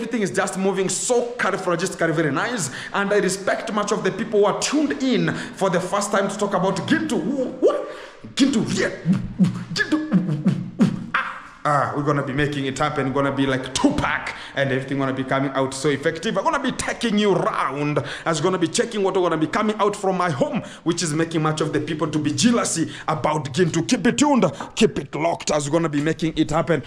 everything is just moving so characteristically very nice. And I respect much of the people who are tuned in for the first time to talk about Gintu. Gintu, yeah. Gintu. We're gonna be making it happen. We're gonna be like Tupac, and everything gonna be coming out so effective. I'm gonna be taking you around. I was gonna be checking what are gonna be coming out from my home, which is making much of the people to be jealousy about Gintu. Keep it tuned, keep it locked, as we're gonna be making it happen.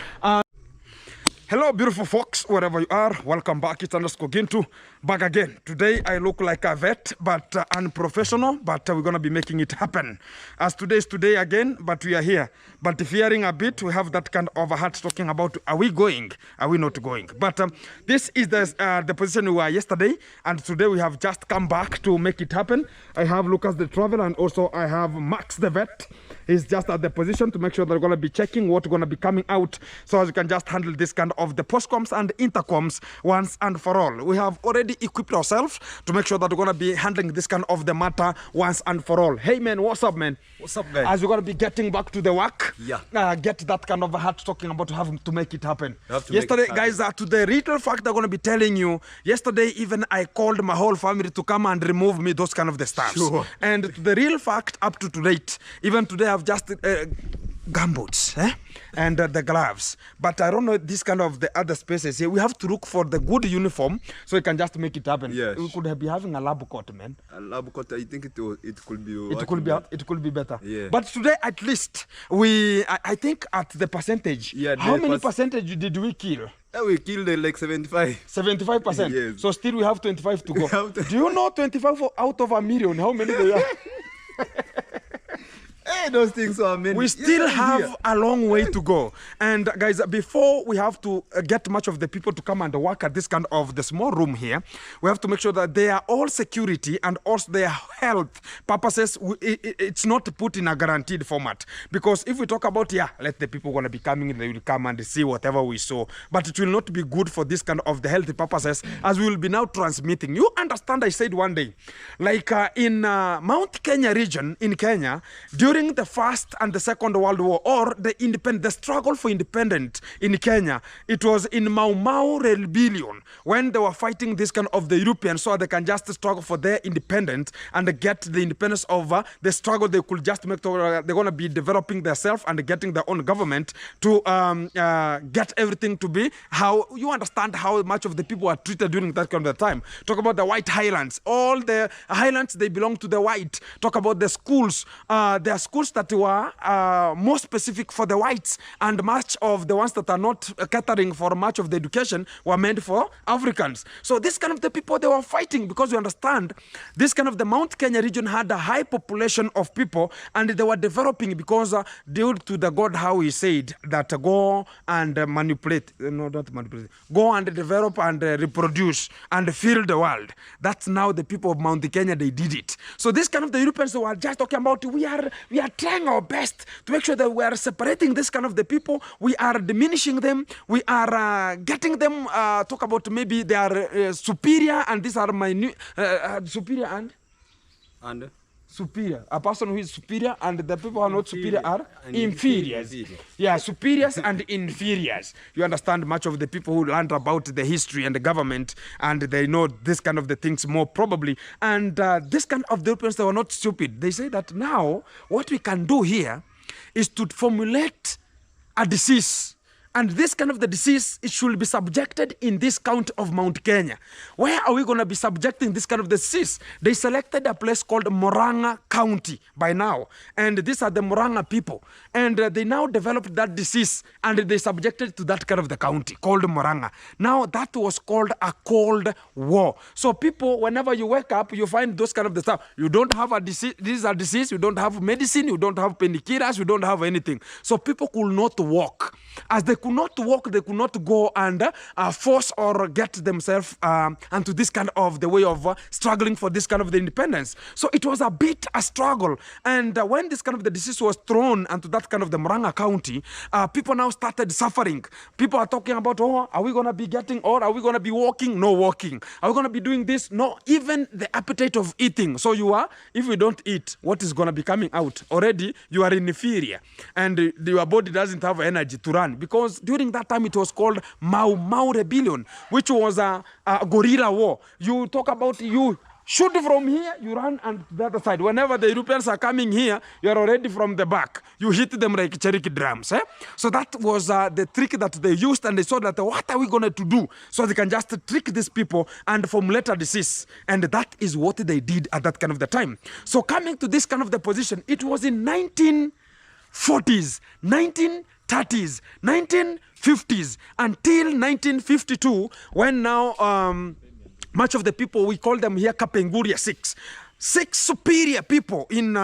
Hello, beautiful folks, wherever you are. Welcome back. It's underscore Gintu back again. Today I look like a vet, but unprofessional, but we're going to be making it happen. As today is today again, but we are here. But fearing a bit, we have that kind of a heart talking about, are we going? Are we not going? But this is the position we were yesterday, and today we have just come back to make it happen. I have Lucas the Traveler, and also I have Max the Vet. He's just at the position to make sure they're going to be checking what's going to be coming out, so as you can just handle this kind of the postcoms and intercoms once and for all. We have already equipped ourselves to make sure that we're going to be handling this kind of the matter once and for all. Hey man, what's up man? What's up guys? As we're going to be getting back to the work, yeah, get that kind of a heart talking about having to make it happen. Yesterday guys, to the little fact I'm going to be telling you, yesterday even I called my whole family to come and remove me those kind of the stuff. Sure. And to the real fact, up to date, even today I've just gumboots and the gloves, but I don't know this kind of the other spaces here. We have to look for the good uniform so we can just make it happen. Yes. We could be having a lab coat, man. A lab coat, I think it could be it could be better. Yeah. But today at least I think at the percentage, yeah, how many percentage did we kill? We killed like 75. 75%. Yes. So still we have 25 to go. Do you know 25 out of a million how many they are? Hey, those things are many. We still have a long way to go. And guys, before we have to get much of the people to come and work at this kind of the small room here, we have to make sure that they are all security and also their health purposes. It's not put in a guaranteed format. Because if we talk about, let the people want to be coming in, they will come and see whatever we saw. But it will not be good for this kind of the health purposes, as we will be now transmitting. You understand, I said one day, like in Mount Kenya region in Kenya, during the First and the Second World War, or the struggle for independence in Kenya, it was in Mau Mau Rebellion when they were fighting this kind of the Europeans so they can just struggle for their independence and get the independence over the struggle they could just make. They're going to be developing themselves and getting their own government to get everything to be how you understand how much of the people are treated during that kind of time. Talk about the White Highlands. All the highlands, they belong to the white. Talk about the schools. There are schools that were more specific for the whites, and much of the ones that are not catering for much of the education were meant for Africans. So this kind of the people, they were fighting, because you understand this kind of the Mount Kenya region had a high population of people, and they were developing because due to the God, how he said that go and manipulate, no, not manipulate, go and develop and reproduce and fill the world. That's now the people of Mount Kenya, they did it. So this kind of the Europeans were just talking about, we are trying our best to make sure that we are separating this kind of the people. We are diminishing them. We are getting them talk about maybe they are superior, and these are minute superior and superior. A person who is superior and the people who are not superior are inferiors. Yeah, superiors and inferiors. You understand, much of the people who learned about the history and the government, and they know this kind of the things more probably. And this kind of the Europeans, they were not stupid. They say that now what we can do here is to formulate a disease. And this kind of the disease, it should be subjected in this county of Mount Kenya. Where are we going to be subjecting this kind of disease? They selected a place called Murang'a County by now. And these are the Murang'a people. And they now developed that disease, and they subjected to that kind of the county called Murang'a. Now that was called a Cold War. So people, whenever you wake up, you find those kind of the stuff. You don't have a disease, this is a disease, you don't have medicine, you don't have painkillers, you don't have anything. So people could not walk. As they could not walk, they could not go and force or get themselves into this kind of the way of struggling for this kind of the independence. So it was a bit a struggle. And when this kind of the disease was thrown into that kind of the Murang'a County, people now started suffering. People are talking about, oh, are we going to be getting, or are we going to be walking? No walking. Are we going to be doing this? No, even the appetite of eating. So you are, if you don't eat, what is going to be coming out? Already, you are inferior. And your body doesn't have energy to run run, because during that time it was called Mau Mau Rebellion, which was a guerrilla war. You talk about you shoot from here, you run and the other side. Whenever the Europeans are coming here, you are already from the back. You hit them like Cherokee drums. So that was the trick that they used, and they saw that what are we going to do? So they can just trick these people and formulate a disease. And that is what they did at that kind of the time. So coming to this kind of the position, it was in 1940s, 1930s, 1950s, until 1952, when now much of the people, we call them here Kapenguria 6. 6 superior people in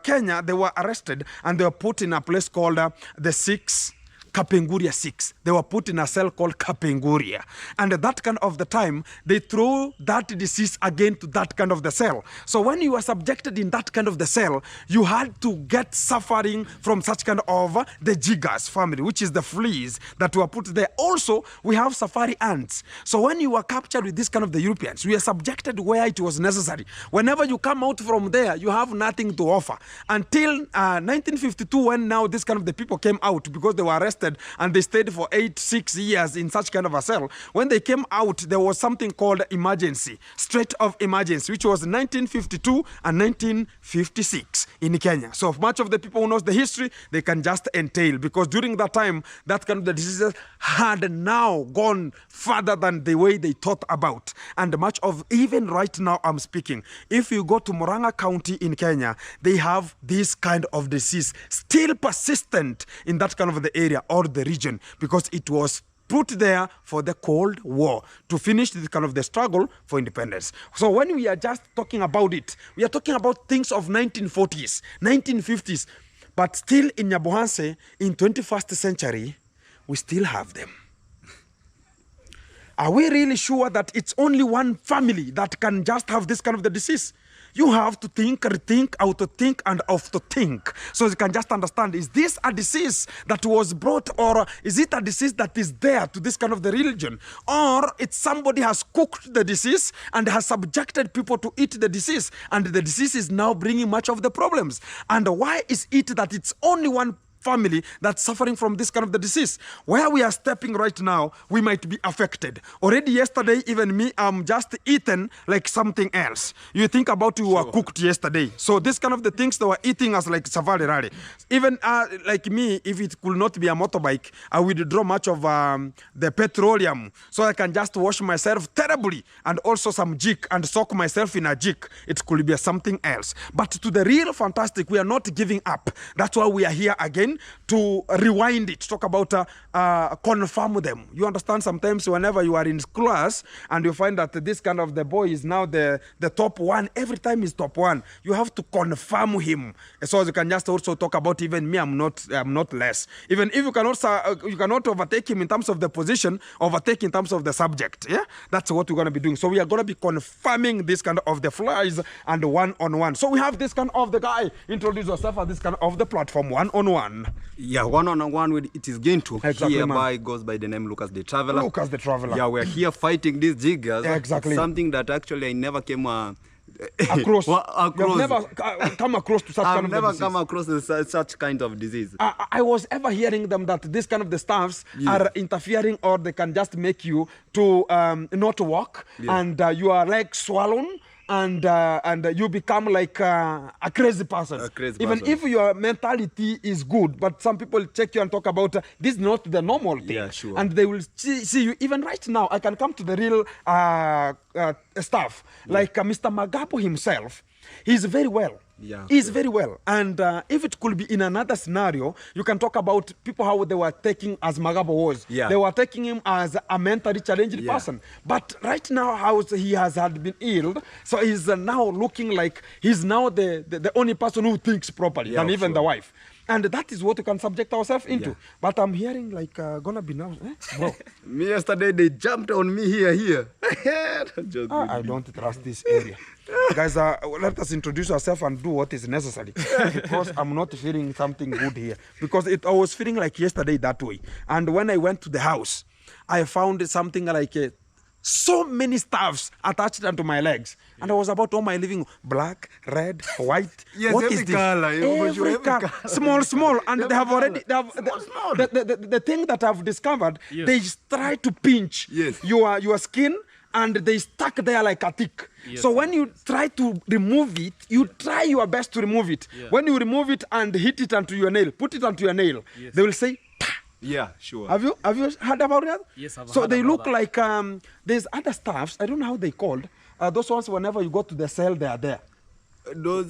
Kenya, they were arrested and they were put in a place called the 6 Kapenguria 6. They were put in a cell called Kapenguria. And at that kind of the time, they throw that disease again to that kind of the cell. So when you were subjected in that kind of the cell, you had to get suffering from such kind of the Jiggers family, which is the fleas that were put there. Also, we have safari ants. So when you were captured with this kind of the Europeans, you were subjected where it was necessary. Whenever you come out from there, you have nothing to offer. Until 1952, when now this kind of the people came out because they were arrested and they stayed for 6 years in such kind of a cell. When they came out, there was something called emergency, state of emergency, which was 1952 and 1956 in Kenya. So much of the people who knows the history, they can just entail, because during that time, that kind of the diseases had now gone further than the way they thought about. And much of, even right now I'm speaking, if you go to Murang'a County in Kenya, they have this kind of disease still persistent in that kind of the area or the region, because it was put there for the Cold War to finish this kind of the struggle for independence. So when we are just talking about it, we are talking about things of 1940s, 1950s, but still in Nyabohanse, in 21st century, we still have them. Are we really sure that it's only one family that can just have this kind of the disease? You have to think, rethink, auto-think, and auto-think. So you can just understand, is this a disease that was brought, or is it a disease that is there to this kind of the religion? Or it's somebody has cooked the disease and has subjected people to eat the disease, and the disease is now bringing much of the problems. And why is it that it's only one family that's suffering from this kind of the disease? Where we are stepping right now, we might be affected. Already yesterday, even me, I'm just eaten like something else. You think about you were cooked yesterday. So this kind of the things they were eating as like safari rally. Even like me, if it could not be a motorbike, I would draw much of the petroleum, so I can just wash myself terribly, and also some jig, and soak myself in a jig. It could be something else. But to the real fantastic, we are not giving up. That's why we are here again, to rewind it, talk about confirm them. You understand, sometimes whenever you are in class and you find that this kind of the boy is now the top one, every time he's top one, you have to confirm him. So you can just also talk about, even me, I'm not less. Even if you cannot overtake him in terms of the position, overtake in terms of the subject. Yeah, that's what we're going to be doing. So we are going to be confirming this kind of the flies and one-on-one. So we have this kind of the guy, introduce yourself at this kind of the platform, one-on-one. Yeah, one-on-one with it is going to. Exactly, hereby goes by the name Lucas the Traveler. Lucas the Traveler. Yeah, we're here fighting these jiggers. Exactly. Something that actually I never came across. You've never come across to such kind of never disease. come across such kind of disease. I was ever hearing them that this kind of the staffs are interfering, or they can just make you to not walk, and you are like swollen, and you become like a crazy person. Even if your mentality is good, but some people check you and talk about this is not the normal thing. Yeah, sure. And they will see you. Even right now, I can come to the real stuff. Like Mr. Magapo himself, he's very well. Yeah, he's very well. And if it could be in another scenario, you can talk about people how they were taking as Magabo was. Yeah. They were taking him as a mentally challenged person. But right now, how he had been ill, so he's now looking like he's now the only person who thinks properly, than even the wife. And that is what we can subject ourselves into. Yeah. But I'm hearing like gonna be now. Bro. Me yesterday, they jumped on me here. I don't trust this area. Guys, let us introduce ourselves and do what is necessary. Because I'm not feeling something good here. Because I was feeling like yesterday that way. And when I went to the house, I found something like so many staffs attached onto my legs. And I was about all my living black, red, white. Yes, what every is this? color, Every color. Small. And they have already, Small. the thing that I've discovered, they try to pinch Yes. your skin and they stuck there like a tick. Yes, So when you try to remove it, you try your best to remove it. Yeah. When you remove it and hit it onto your nail, put it onto your nail, they will say, Yeah, sure. have you heard about that? Yes, I've So heard they about look that. like there's other staffs. I don't know how they called. Those ones whenever you go to the cell, they are there. Those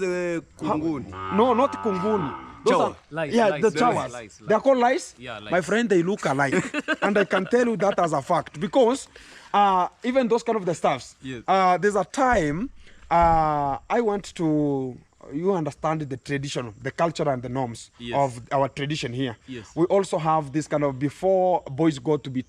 kunguni. No, not kunguni. Those Chow. are, Lice, yeah, lice, the lice, chowers. lice. They are called lice. Yeah, lice. My friend, they look alike, and I can tell you that as a fact because even those kind of the staffs. Yes. There's a time I went to. You understand the tradition, the culture and the norms Yes. of our tradition here. Yes. We also have this kind of before boys go to be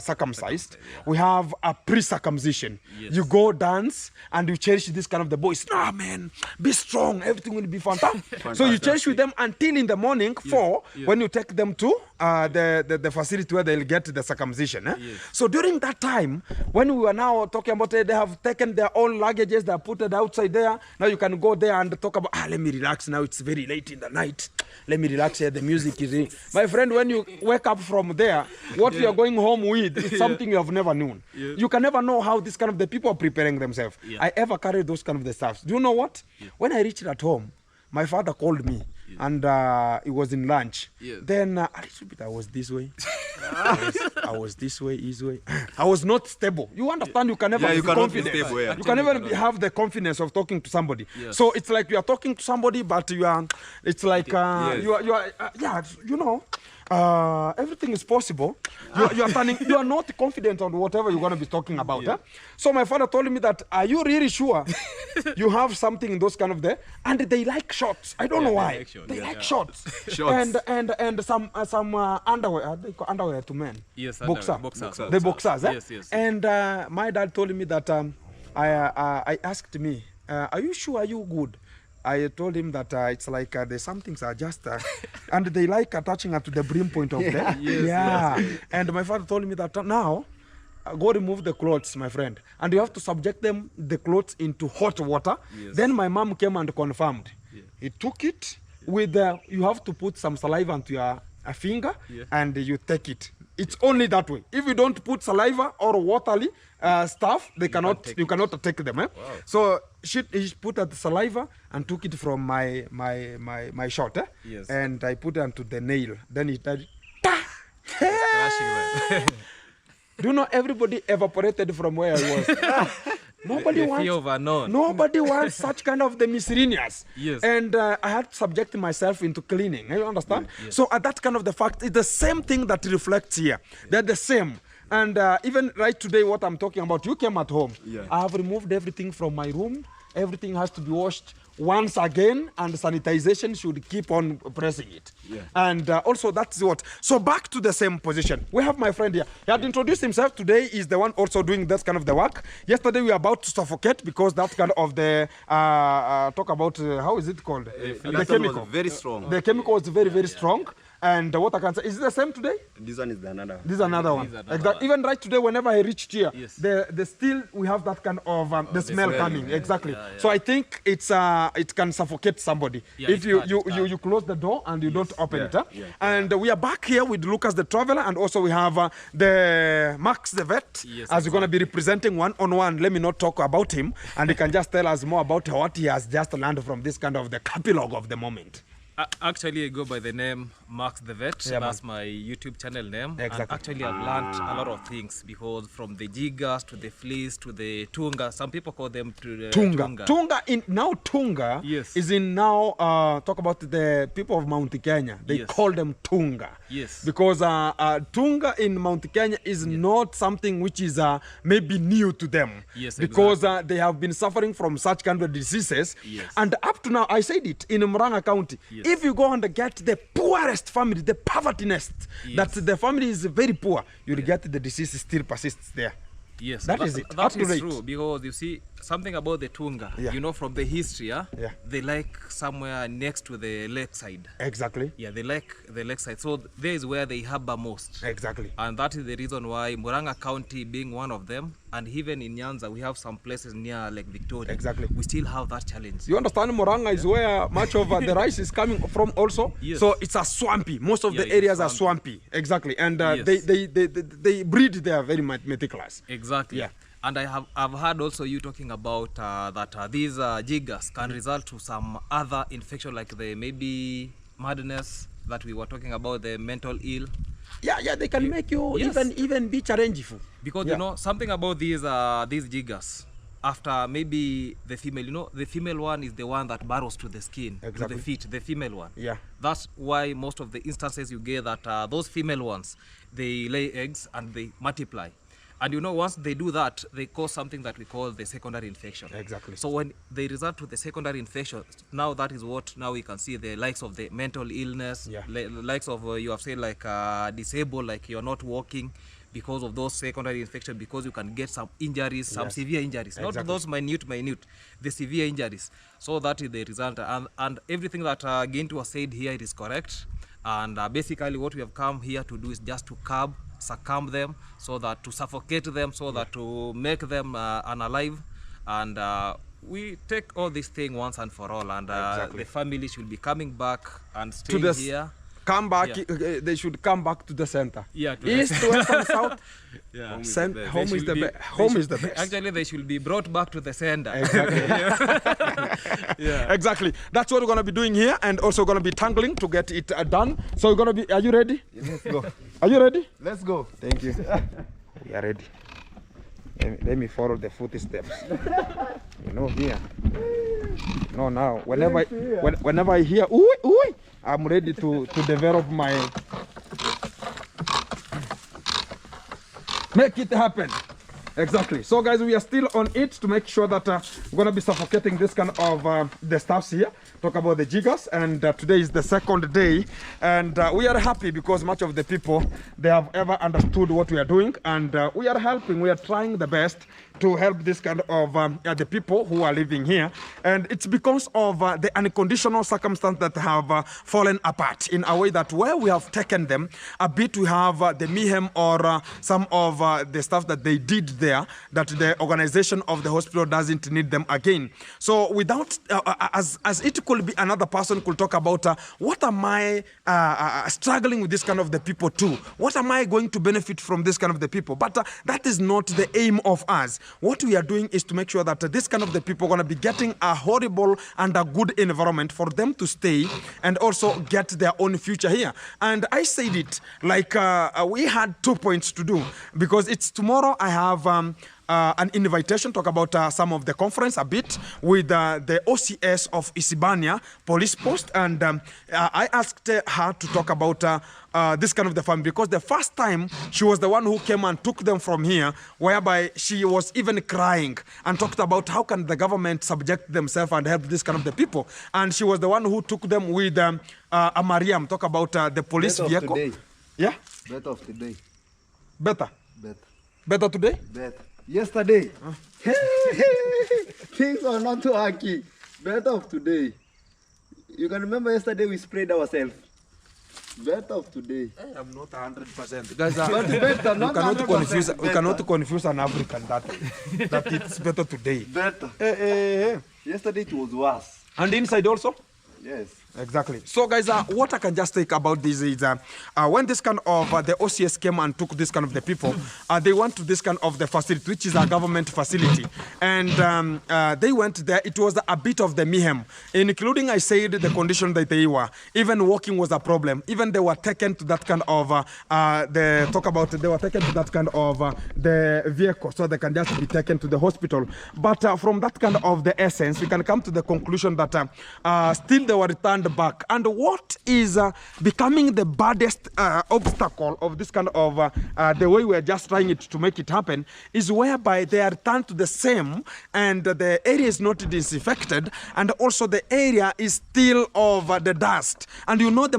circumcised. We have a pre-circumcision. Yes. You go dance and you cherish this kind of the boys. Nah, man, be strong. Everything will be fantastic. So you cherish with them until in the morning 4 Yes. when you take them to the facility where they'll get the circumcision. Yes. So during that time, when we were now talking about it, they have taken their own luggages, they have put it outside there. Now you can go there and talk about, let me relax now. It's very late in the night. Let me relax here. The music is in. My friend, when you wake up from there, what you are going home with is something you have never known. Yeah. You can never know how this kind of the people are preparing themselves. Yeah. I ever carried those kind of the stuff. Do you know what? When I reached at home, my father called me and it was in lunch. Yeah. Then a little bit I was this way. I was this way, his way. I was not stable. You understand? You can never Yeah, be you cannot be confident. stable, yeah. You can never have the confidence of talking to somebody. Yes. So it's like you are talking to somebody, but you are. It's like Yes. you are. Yeah, you know. Everything is possible. You are turning, you are not confident on whatever you're going to be talking about. Yeah. So my father told me that, are you really sure you have something in those kind of there? And they like shorts. I don't know they why. like shorts. They Yeah. like shorts. Shorts. And some underwear. They call underwear to men. Yes, Boxer. boxer. The boxers. Eh? Yes, yes. And my dad told me that I asked me, are you sure? Are you good? I told him that it's like there's some things are just, and they like attaching up to the brim point of them. Yes, And my father told me that now, go remove the clothes, my friend, and you have to subject the clothes into hot water. Yes. Then my mom came and confirmed. Yeah. He took it with, you have to put some saliva onto your finger Yeah. and you take it. It's only that way. If you don't put saliva or watery stuff, you cannot take them. Eh? So he put the saliva and took it from my shot. Eh? Yes. And I put it onto the nail. Then he did. Do you know everybody evaporated from where I was? Nobody The wants. fear of unknown. Nobody wants such kind of the miscellaneous. Yes. And I had to subject myself into cleaning. You understand? Yes. So at that kind of the fact, it's the same thing that reflects here. They're the same. And even right today, what I'm talking about, you came at home. Yeah. I have removed everything from my room. Everything has to be washed once again, and sanitization should keep on pressing it. Yeah. And also that's what. So back to the same position. We have my friend here. He had introduced himself. Today is the one also doing that kind of the work. Yesterday we were about to suffocate because that kind of the talk about how is it called? The That chemical. was very strong. The chemical was very strong. And what I can say, is it the same today? This one is another. This is another one. This is another Exactly. one. Even right today, whenever I reached here, Yes. the still we have that kind of the smell smell, coming. yeah. Exactly. Yeah, yeah. So I think it's it can suffocate somebody Yeah, if it can, it can. you close the door and you don't open Yeah, it. Huh? yeah. And we are back here with Lucas the Traveler, and also we have the Max the Vet, Yes, as we're going to be representing one-on-one. Let me not talk about him, and he can just tell us more about what he has just learned from this kind of the epilogue of the moment. Actually, I go by the name Max the Vet. Yeah, That's my YouTube channel name. Exactly. And actually, I've learned a lot of things because from the Jiggers to the Fleas to the Tunga, some people call them to the Tunga in now Tunga Yes. is in now talk about the people of Mount Kenya. They Yes. call them Tunga. Yes. Because Tunga in Mount Kenya is not something which is maybe new to them. Yes, Because they have been suffering from such kind of diseases. Yes. And up to now, I said it in Murang'a County. Yes. If you go and get the poorest family, the poverty nest, Yes. that the family is very poor, you'll get the disease still persists there. Yes, That is it. That Up to is date. true, because you see something about the Tunga. Yeah. You know, from the history, Yeah. they like somewhere next to the lakeside. Exactly. Yeah, they like the lakeside. So there is where they harbor most. Exactly. And that is the reason why Muranga County being one of them, and even in Nyanza, we have some places near Lake Victoria. Exactly. We still have that challenge. You understand, Moranga is where much of the rice is coming from also. Yes. So it's a swampy. Most of Yeah, the it's areas are swampy. swampy. Exactly. And Yes. they breed there very meticulous. Exactly. Yeah. And I've heard also you talking about that these jiggers can result to some other infection, like the maybe madness that we were talking about, the mental ill. Yeah, they can make you Yes. even be challenging. Because Yeah. you know something about these jiggers. After maybe the female, you know, the female one is the one that burrows to the skin, Exactly. to the feet, the female one. Yeah. That's why most of the instances you get that those female ones, they lay eggs and they multiply. And you know, once they do that, they cause something that we call the secondary infection. Exactly. So when they result to the secondary infection, now that is what now we can see the likes of the mental illness, Yeah. likes of you have said like disabled, like you're not walking because of those secondary infection, because you can get some injuries, some Yes. severe injuries, not Exactly. those minute, the severe injuries. So that is the result, and everything that Gintu was said here, it is correct. And basically what we have come here to do is just to succumb them, so that to suffocate them, so that to make them unalive, and we take all this thing once and for all, and Exactly. the family should be coming back and To staying the here. come back. Yeah. They should come back to the center. Yeah, to the East, west, and south. Yeah. Home is Cent- the best. home They is should the be- best. they Home should- is the best. Actually, they should be brought back to the center. Exactly. Yeah. Exactly. That's what we're gonna be doing here, and also gonna be tangling to get it done. So we're gonna be. Are you ready? Let's go. Are you ready? Let's go. Thank you. We are ready. Let me follow the footsteps. You know, here. No, now. Whenever I hear ooh, ooh, I'm ready to develop my. Make it happen. Exactly. So guys, we are still on it to make sure that we're going to be suffocating this kind of the stuffs here. Talk about the jiggers, and today is the second day, and we are happy because much of the people, they have ever understood what we are doing, and we are helping. We are trying the best to help this kind of the people who are living here, and it's because of the unconditional circumstance that have fallen apart in a way that where we have taken them a bit, we have the mayhem or some of the stuff that they did there that the organization of the hospital doesn't need them again. So without as it could be another person could talk about what am I struggling with this kind of the people too, what am I going to benefit from this kind of the people, but that is not the aim of us. What we are doing is to make sure that this kind of the people are going to be getting a horrible and a good environment for them to stay and also get their own future here. And I said it like we had 2 points to do, because it's tomorrow. I have an invitation, talk about some of the conference a bit with the OCS of Isibania Police Post, and I asked her to talk about this kind of the family, because the first time she was the one who came and took them from here, whereby she was even crying and talked about how can the government subject themselves and help this kind of the people, and she was the one who took them with a Mariam, talk about the police Better of vehicle. today. Yeah, Better of today. better Better. today. Better. Yesterday. Things are not too hacky. Better of today. You can remember yesterday we sprayed ourselves. Better of today. I'm not 100%. Guys, But better, not 100% we cannot confuse an African that it's better today. Better. Yesterday it was worse. And inside also? Yes. Exactly. So guys, what I can just think about this is when this kind of the OCS came and took this kind of the people, they went to this kind of the facility, which is a government facility, and they went there. It was a bit of the mayhem, including, I said, the condition that they were. Even walking was a problem. Even they were taken to that kind of they were taken to that kind of the vehicle, so they can just be taken to the hospital. But from that kind of the essence, we can come to the conclusion that still they were returned stand back. And what is becoming the baddest obstacle of this kind of the way we're just trying it to make it happen is whereby they are turned to the same, and the area is not disinfected, and also the area is still of the dust. And you know, the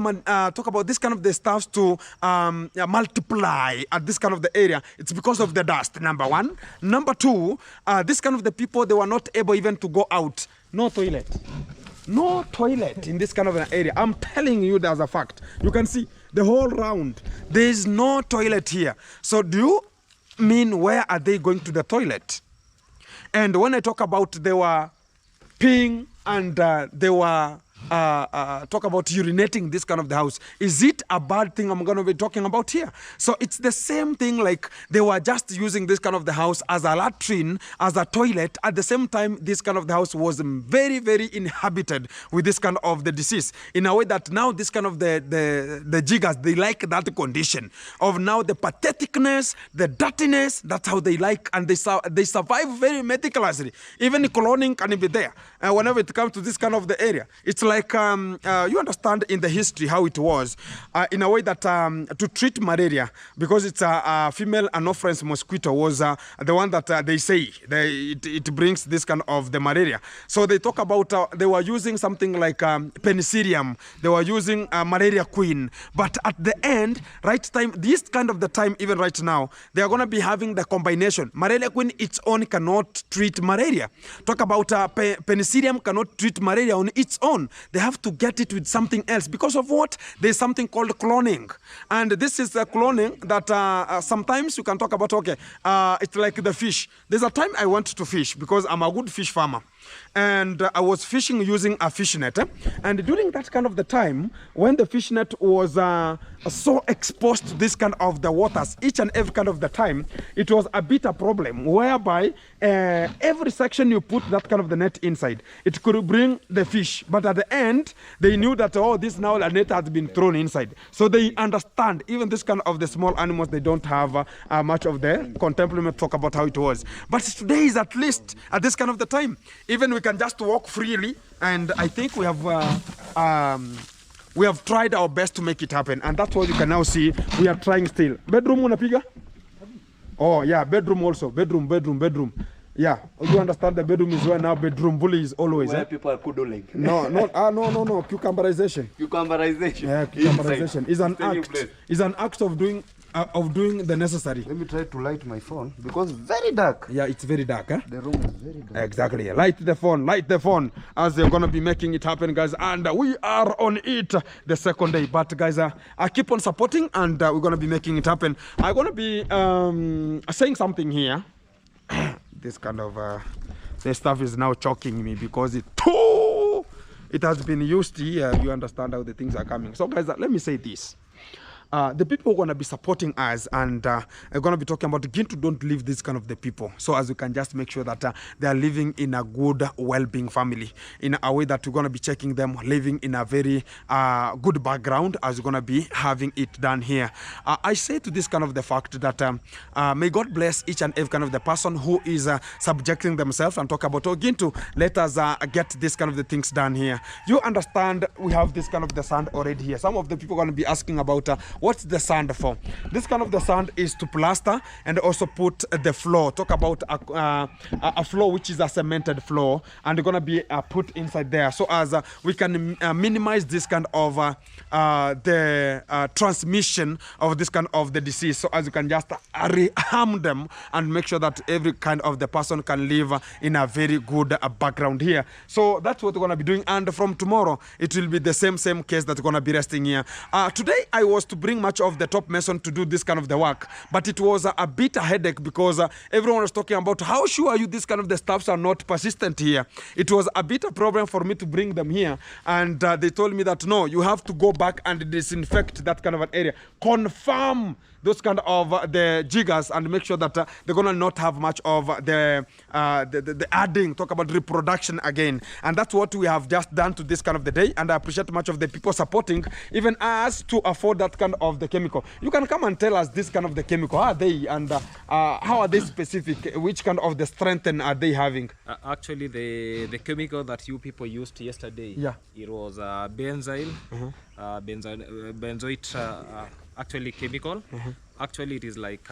talk about this kind of the stuffs to multiply at this kind of the area. It's because of the dust, number one. Number two, this kind of the people, they were not able even to go out. No toilet. No toilet in this kind of an area. I'm telling you, there's a fact. You can see the whole round. There is no toilet here. So do you mean where are they going to the toilet? And when I talk about they were peeing and they were talk about urinating this kind of the house, is it a bad thing I'm going to be talking about here? So it's the same thing, like they were just using this kind of the house as a latrine, as a toilet. At the same time, this kind of the house was very, very inhabited with this kind of the disease, in a way that now this kind of the jiggers, they like that condition of now the patheticness, the dirtiness. That's how they like, and they survive very meticulously. Even cloning can be there whenever it comes to this kind of the area. It's like you understand in the history how it was, in a way that to treat malaria, because it's a female anopheles mosquito was the one that they say it brings this kind of the malaria. So they talk about they were using something like penicillium, they were using malaria queen, but at the end, right time, this kind of the time, even right now, they are going to be having the combination. Malaria queen its own cannot treat malaria. Talk about penicillium cannot treat malaria on its own. They have to get it with something else. Because of what? There's something called cloning. And this is the cloning that sometimes you can talk about, okay, it's like the fish. There's a time I went to fish because I'm a good fish farmer. And I was fishing using a fish net. And during that kind of the time, when the fish net was so exposed to this kind of the waters, each and every kind of the time, it was a bit a problem, whereby every section you put that kind of the net inside, it could bring the fish. But at the end, they knew that, oh, this now the net has been thrown inside. So they understand, even this kind of the small animals, they don't have much of the contemplative talk about how it was. But today is at least at this kind of the time, even we can just walk freely, and I think we have tried our best to make it happen, and that's what you can now see. We are trying still. Bedroom unapiga? Oh yeah, bedroom also. Bedroom. Yeah, you understand the bedroom is where now bedroom bully is always. Where people are cuddling. No. Cucumberization. Cucumberization. Yeah, cucumberization is an act. Is an act of doing the necessary. Let me try to light my phone because very dark. Yeah, it's very dark. Huh? The room is very dark. Exactly. Light the phone as they're gonna be making it happen, guys. And we are on it the second day. But guys, I keep on supporting, and we're gonna be making it happen. I'm gonna be saying something here. This kind of the stuff is now choking me because it has been used here. You understand how the things are coming. So guys, let me say this. The people are going to be supporting us, and are going to be talking about Gintu don't leave this kind of the people. So as we can just make sure that they are living in a good, well-being family, in a way that we're going to be checking them living in a very good background, as we're going to be having it done here. I say to this kind of the fact that may God bless each and every kind of the person who is subjecting themselves, and talk about, oh, Gintu, let us get this kind of the things done here. You understand, we have this kind of the sand already here. Some of the people are going to be asking about what's the sand for? This kind of the sand is to plaster and also put the floor. Talk about a floor which is a cemented floor, and they're going to be put inside there, so as we can minimize this kind of the transmission of this kind of the disease, so as you can just reharm them and make sure that every kind of the person can live in a very good background here. So that's what we're going to be doing, and from tomorrow it will be the same case that's going to be resting here. Today I was to bring much of the top mason to do this kind of the work, but it was a bit a headache because everyone was talking about how sure are you this kind of the staffs are not persistent here. It was a bit a problem for me to bring them here, and they told me that no, you have to go back and disinfect that kind of an area, confirm those kind of the jiggers, and make sure that they're gonna not have much of the adding, talk about reproduction again. And that's what we have just done to this kind of the day, and I appreciate much of the people supporting even us to afford that kind of the chemical. You can come and tell us this kind of the chemical. How are they, and how are they specific? Which kind of the strength are they having? Actually, the chemical that you people used yesterday, Yeah. it was benzyl, benzoate, actually chemical. Actually, it is like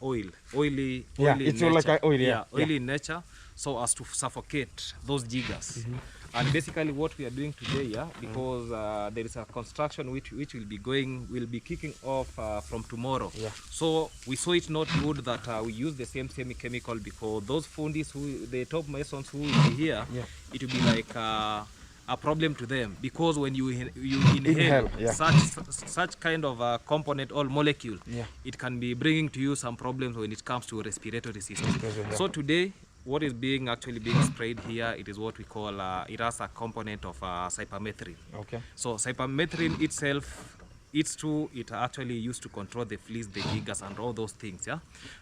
oily Yeah, in it's nature. like a oil, yeah. Oily in nature, so as to suffocate those jiggers. And basically, what we are doing today, because there is a construction which will be kicking off from tomorrow. Yeah. So we saw it not good that we use the same chemical, because those fundis, the top masons who will be here, it will be like a problem to them, because when you inhale such kind of component or molecule, it can be bringing to you some problems when it comes to respiratory system. So today, what is actually being sprayed here, it is what we call it has a component of cypermethrin. Okay. So cypermethrin itself, it's true, it actually used to control the fleas, the jiggers, and all those things.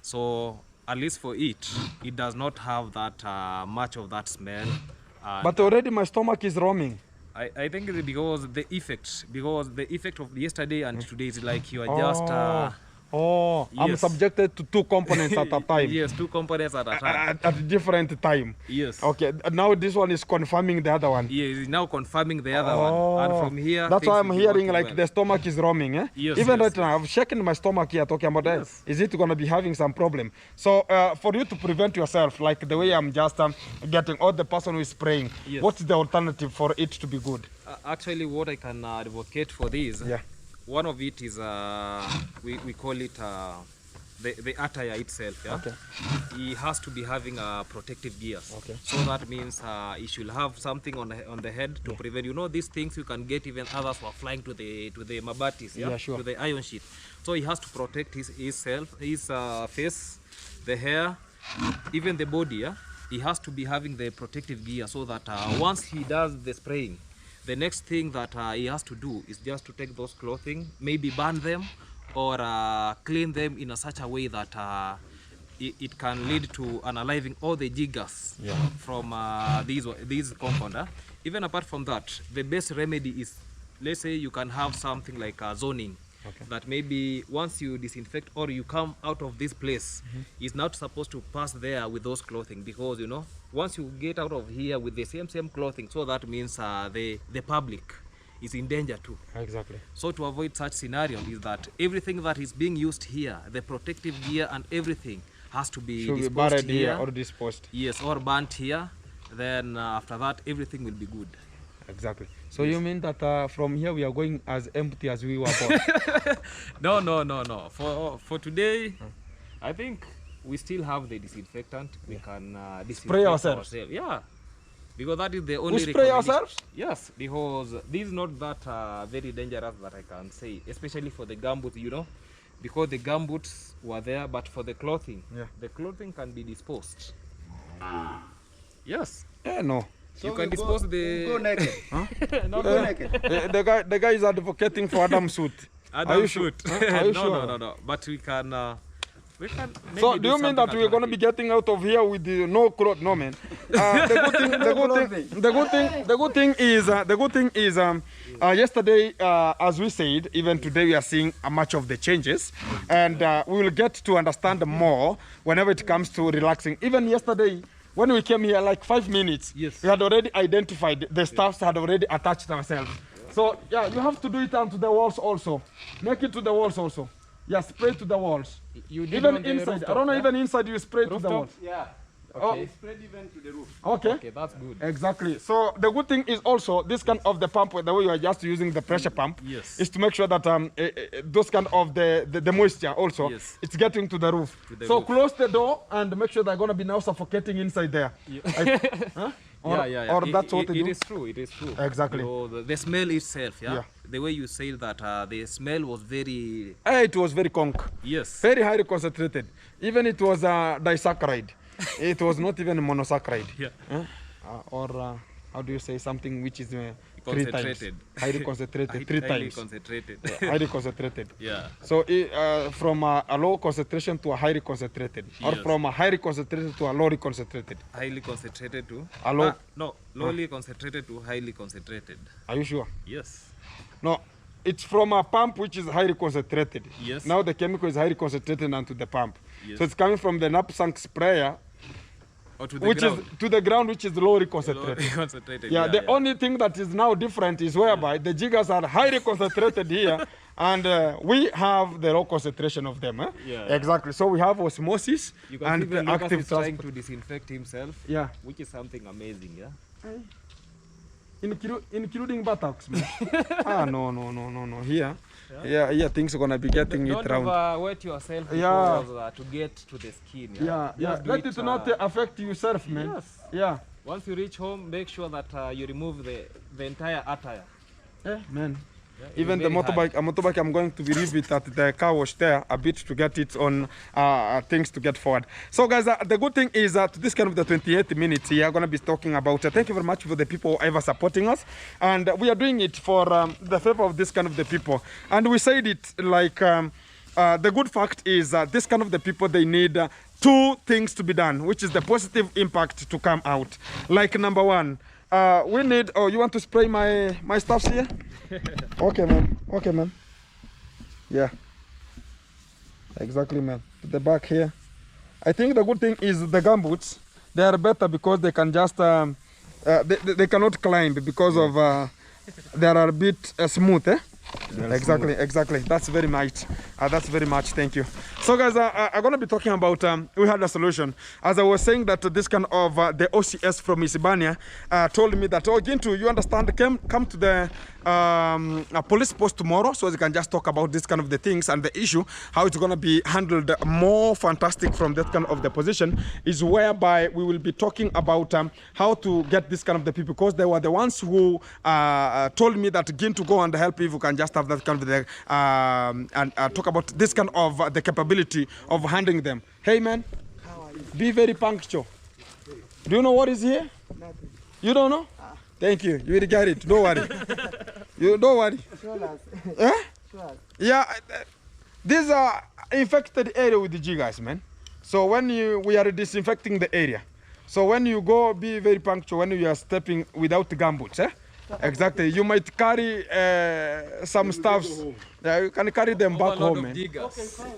So at least for it does not have that much of that smell. But already my stomach is roaming. I think it's because the effect of yesterday and today is like you are just I'm subjected to two components at a time. Yes, two components at a time. At different time. Yes. Okay, now this one is confirming the other one. Yes, it's now confirming the other one. And from here, that's why I'm hearing like the stomach is roaming. Yes, even right now, I've shaken my stomach here talking about is it going to be having some problem? So for you to prevent yourself, like the way I'm just getting, or the person who is spraying, what's the alternative for it to be good? Actually, what I can advocate for this, one of it is we call it the attire itself. Okay. He has to be having protective gears. Okay. So that means he should have something on the head to prevent. You know, these things you can get even others who are flying to the mabatis, to the iron sheet. So he has to protect his face, the hair, even the body. He has to be having the protective gear, so that once he does the spraying, the next thing that he has to do is just to take those clothing, maybe burn them or clean them in such a way that it can lead to unaliving all the jiggers from these compound. Even apart from that, the best remedy is, let's say you can have something like zoning. That maybe once you disinfect or you come out of this place, is not supposed to pass there with those clothing, because you know, once you get out of here with the same clothing, so that means the public is in danger too. Exactly. So to avoid such scenario is that everything that is being used here, the protective gear and everything, has to be disposed here or disposed. Yes, or burnt here. Then after that, everything will be good. Exactly. So you mean that from here we are going as empty as we were born? No. For today, I think we still have the disinfectant. We can spray ourselves. Yeah, because that is the only. We spray ourselves? Yes, because this is not that very dangerous that I can say, especially for the gumboots. You know, because the gumboots were there, but for the clothing, the clothing can be disposed. Yes. No. So you can dispose go naked. Go naked. The guy is advocating for Adam suit. Are you sure? Are you sure? No. But we can. So do you mean that we're going to be getting out of here with the no clothes? No, man. The good thing is yesterday, as we said, even today we are seeing much of the changes, and we will get to understand more whenever it comes to relaxing. Even yesterday, when we came here, like 5 minutes, we had already identified, the staffs had already attached themselves. So yeah, you have to do it onto the walls also. Make it to the walls also. Yeah, spray to the walls. Even inside. I don't know, even inside you spray to the walls. Yeah. Okay. They spread even to the roof. Okay, that's good. Exactly. So the good thing is also this kind of the pump, the way you are just using the pressure pump, is to make sure that those kind of the moisture also, it's getting to the roof. Close the door and make sure they're going to be now suffocating inside there. Or that's what it is true. It is true. Exactly. So the smell itself, the way you say that the smell was very. It was very conk. Yes. Very highly concentrated. Even it was disaccharide. It was not even monosaccharide. Or how do you say something which is 3 times highly concentrated? 3 times. Concentrated. Highly concentrated. Yeah. So from a low concentration to a highly concentrated, or from a highly concentrated to a lowly concentrated. Highly concentrated to a low. No, lowly concentrated to highly concentrated. Are you sure? Yes. No. it's from a pump which is highly concentrated. Yes. Now the chemical is highly concentrated onto the pump. Yes. So it's coming from the knapsack sprayer, Or to the which ground. is to the ground, which is lowly concentrated. Concentrated. Yeah, the only thing that is now different is whereby the jiggers are highly concentrated here, and we have the low concentration of them. Yeah. Exactly. So we have osmosis You can and see even the Lucas active is trying transport. to disinfect himself. Yeah. Which is something amazing, yeah. Including buttocks, man. No. Here things are gonna be getting Don't it round. overweight yourself Yeah. because, to get to the skin. Yeah. Just do Let it not affect yourself, man. Yes. Yeah. Once you reach home, make sure that you remove the entire attire. Man. Yeah, it Even is the very hard. motorbike, I'm going to leave it at the car wash there a bit to get it on things to get forward. So guys, the good thing is that this kind of the 28 minutes here, I'm going to be talking about, thank you very much for the people ever supporting us. And we are doing it for the favor of this kind of the people. And we said it like, the good fact is that this kind of the people, they need two things to be done, which is the positive impact to come out. Like number one, we need, oh, you want to spray my stuffs here? Okay, man. Yeah. Exactly, man. To the back here. I think the good thing is the gumboots. They are better because they can just, they cannot climb because of, they are a bit smooth, eh? Exactly. That's very much. Thank you. So guys, I'm gonna be talking about. We had a solution. As I was saying that this kind of the OCS from Isibania told me that, oh, Gintu, you understand? Come to the police post tomorrow, so you can just talk about this kind of the things and the issue, how it's gonna be handled. More fantastic from that kind of the position is whereby we will be talking about how to get this kind of the people, because they were the ones who told me that Gintu go and help if you can just have that kind of the and talk about this kind of the capability of handling them. Hey man, how are you? Be very punctual. Do you know what is here? Nothing. You don't know? Thank you. You will get it. Don't worry. You don't worry. Eh? Yeah, these are infected area with the Jiggers, man. So when we are disinfecting the area. So when you go, be very punctual when you are stepping without the gumboots, eh? Exactly. You might carry some stuffs. Yeah, you can carry them back home, man.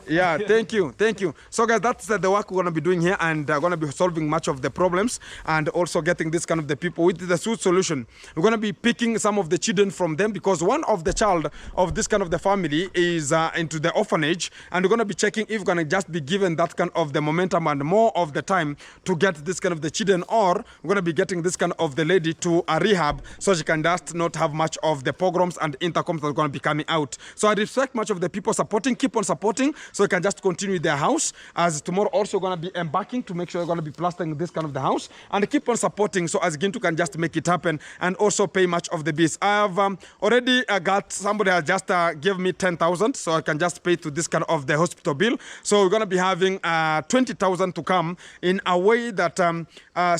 Yeah, thank you. So guys, that's the work we're going to be doing here, and going to be solving much of the problems and also getting this kind of the people with the suit solution. We're going to be picking some of the children from them, because one of the child of this kind of the family is into the orphanage, and we're going to be checking if we're going to just be given that kind of the momentum and more of the time to get this kind of the children, or we're going to be getting this kind of the lady to a rehab so she can just not have much of the pogroms and intercoms that are going to be coming out. So I respect much of the people supporting, keep on supporting, so you can just continue their house. As tomorrow also going to be embarking to make sure you're going to be plastering this kind of the house, and keep on supporting so as Gintu can just make it happen and also pay much of the bills. I have already got somebody has just give me 10,000, so I can just pay to this kind of the hospital bill. So we're going to be having 20,000 to come in a way that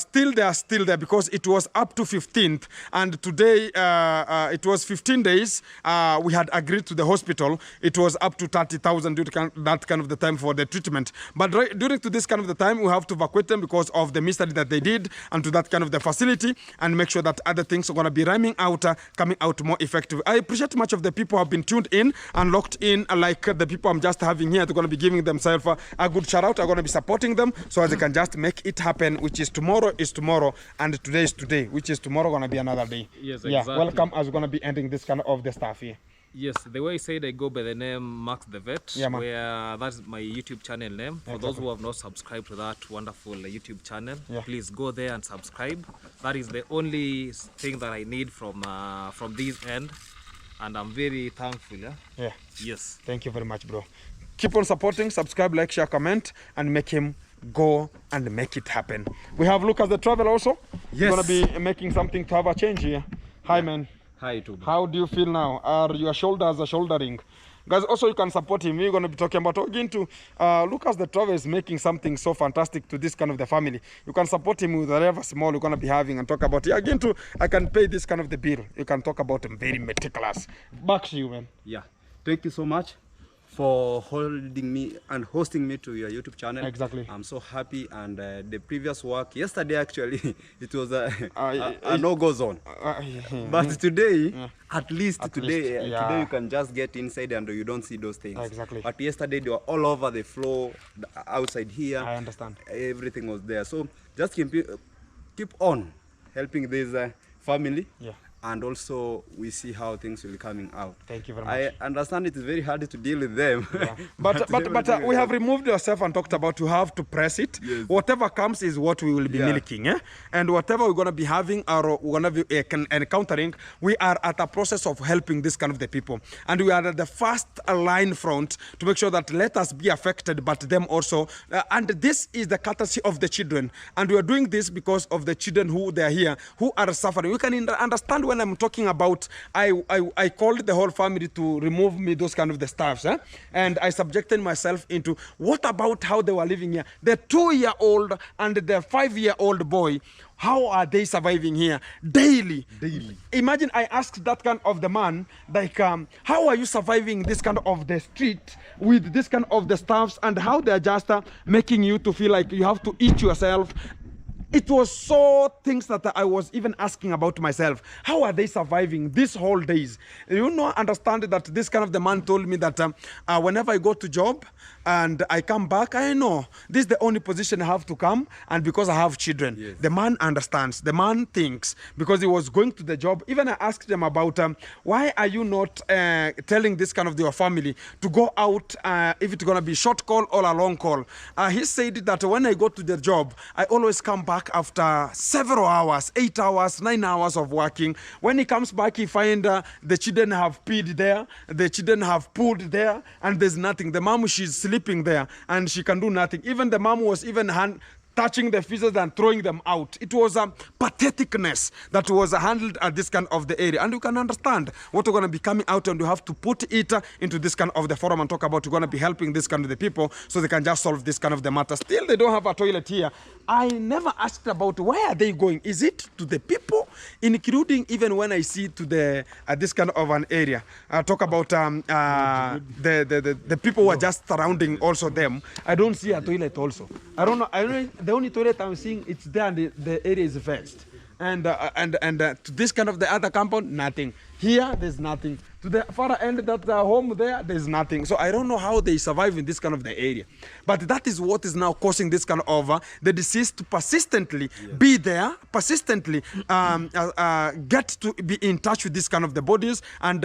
still they are still there, because it was up to 15th, and today it was 15 days. We had agreed to the hospital. It was up to 30,000 due to that kind of the time for the treatment. But during to this kind of the time, we have to evacuate them because of the mystery that they did, and to that kind of the facility, and make sure that other things are going to be rhyming out, coming out more effective. I appreciate much of the people who have been tuned in and locked in, like the people I'm just having here. They're going to be giving themselves a good shout out. I'm going to be supporting them so as they can just make it happen, which is tomorrow, and today is today, which is tomorrow going to be another day. Yes, yeah, exactly. welcome as we're going to be ending this kind of the stuff here. Yes, the way I said, I go by the name Max the Vet, Yeah, where that's my YouTube channel name. For those who have not subscribed to that wonderful YouTube channel, please go there and subscribe. That is the only thing that I need from this end, and I'm very thankful. Yeah. Yes. Thank you very much, bro. Keep on supporting, subscribe, like, share, comment, and make him go and make it happen. We have Lucas the Travel also. Yes. We're going to be making something to have a change here. Hi, man. Hi, Tuba. How do you feel now? Are your shoulders shouldering? Guys, also you can support him. We're going to be talking about again to Lucas the Travel is making something so fantastic to this kind of the family. You can support him with whatever small you're going to be having and talk about it. Again to I can pay this kind of the bill. You can talk about him very meticulous. Back to you, man. Yeah, thank you so much for holding me and hosting me to your YouTube channel. Exactly. I'm so happy, and the previous work yesterday actually it was a no-go zone. But today, at least today you can just get inside and you don't see those things. Exactly. But yesterday they were all over the floor, outside here. I understand. Everything was there. So just keep on helping this family. Yeah. And also we see how things will be coming out. Thank you very much. I understand it is very hard to deal with them. Yeah. But we have removed yourself and talked about you have to press it. Yes. Whatever comes is what we will be milking. And whatever we're going to be having or we're going to be encountering, we are at a process of helping this kind of the people. And we are at the first line front to make sure that let us be affected, but them also. And this is the courtesy of the children. And we are doing this because of the children who they are here, who are suffering. We can understand when I'm talking about, I called the whole family to remove me those kind of the stuffs, and I subjected myself into what about how they were living here. The 2-year-old and the 5-year-old boy, how are they surviving here daily? Imagine I asked that kind of the man, like, how are you surviving this kind of the street with this kind of the stuffs, and how they're just making you to feel like you have to eat yourself. It was so things that I was even asking about myself. How are they surviving these whole days? You know, understand that this kind of the man told me that whenever I go to job and I come back, I know this is the only position I have to come, and because I have children. Yes. The man understands, the man thinks, because he was going to the job. Even I asked them about why are you not telling this kind of your family to go out if it's going to be short call or a long call. He said that when I go to the job, I always come back after several hours, 8 hours, 9 hours of working. When he comes back, he finds the children have peed there, the children have pooled there, and there's nothing. The mom, she's sleeping there, and she can do nothing. Even the mom was even touching the feces and throwing them out. It was a patheticness that was handled at this kind of the area. And you can understand what we're going to be coming out, and you have to put it into this kind of the forum and talk about you're going to be helping this kind of the people so they can just solve this kind of the matter. Still, they don't have a toilet here. I never asked about where are they going. Is it to the people, including even when I see to the this kind of an area. Talk about the people who are just surrounding also them. I don't see a toilet also. I don't know. The only toilet I'm seeing, it's there, and the area is fenced. And to this kind of the other compound, nothing. Here, there's nothing. To the far end, that home there's nothing. So I don't know how they survive in this kind of the area. But that is what is now causing this kind of the disease to persistently be there, persistently get to be in touch with this kind of the bodies, and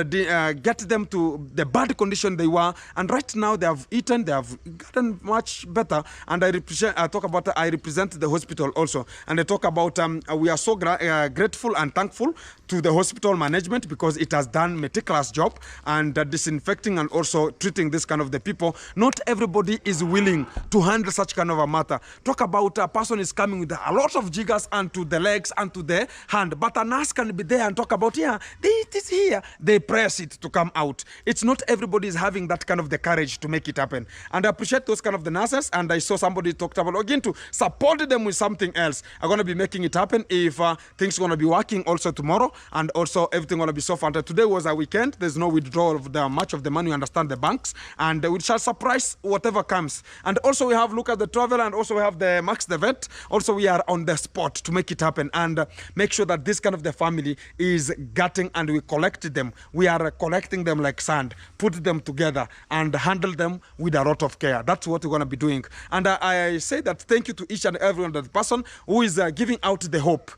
get them to the bad condition they were. And right now they have eaten, they have gotten much better. And I represent the hospital also. And I talk about we are so grateful and thankful to the hospital management, because it has done meticulous job and disinfecting and also treating this kind of the people. Not everybody is willing to handle such kind of a matter. Talk about a person is coming with a lot of jiggers and to the legs and to the hand, but a nurse can be there and talk about, yeah, it is here. They press it to come out. It's not everybody is having that kind of the courage to make it happen. And I appreciate those kind of the nurses. And I saw somebody talked about again to support them with something else. I'm going to be making it happen if things are going to be working also tomorrow, and also everything going to be so fun. Today was a weekend. There's no withdrawal of much of the money. We understand the banks, and we shall surprise whatever comes. And also we have look at the travel, and also we have the Max the vet. Also we are on the spot to make it happen and make sure that this kind of the family is getting, and we collect them. We are collecting them like sand, put them together and handle them with a lot of care. That's what we're going to be doing. And I say that thank you to each and every other person who is giving out the hope,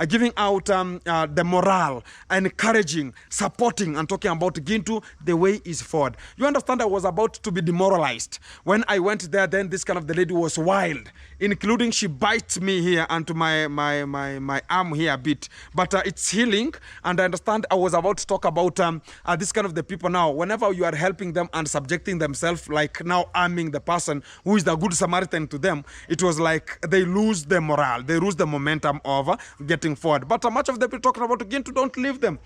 giving out the morale, encouraging, supporting, and talking about Gintu. The way is forward. You understand, I was about to be demoralized when I went there. Then this kind of the lady was wild, including she bites me here and to my arm here a bit, but it's healing. And I understand I was about to talk about this kind of the people now. Whenever you are helping them and subjecting themselves, like now arming the person who is the good Samaritan to them, it was like they lose the morale, they lose the momentum of getting forward. But much of the people talking about Gintu, don't leave them.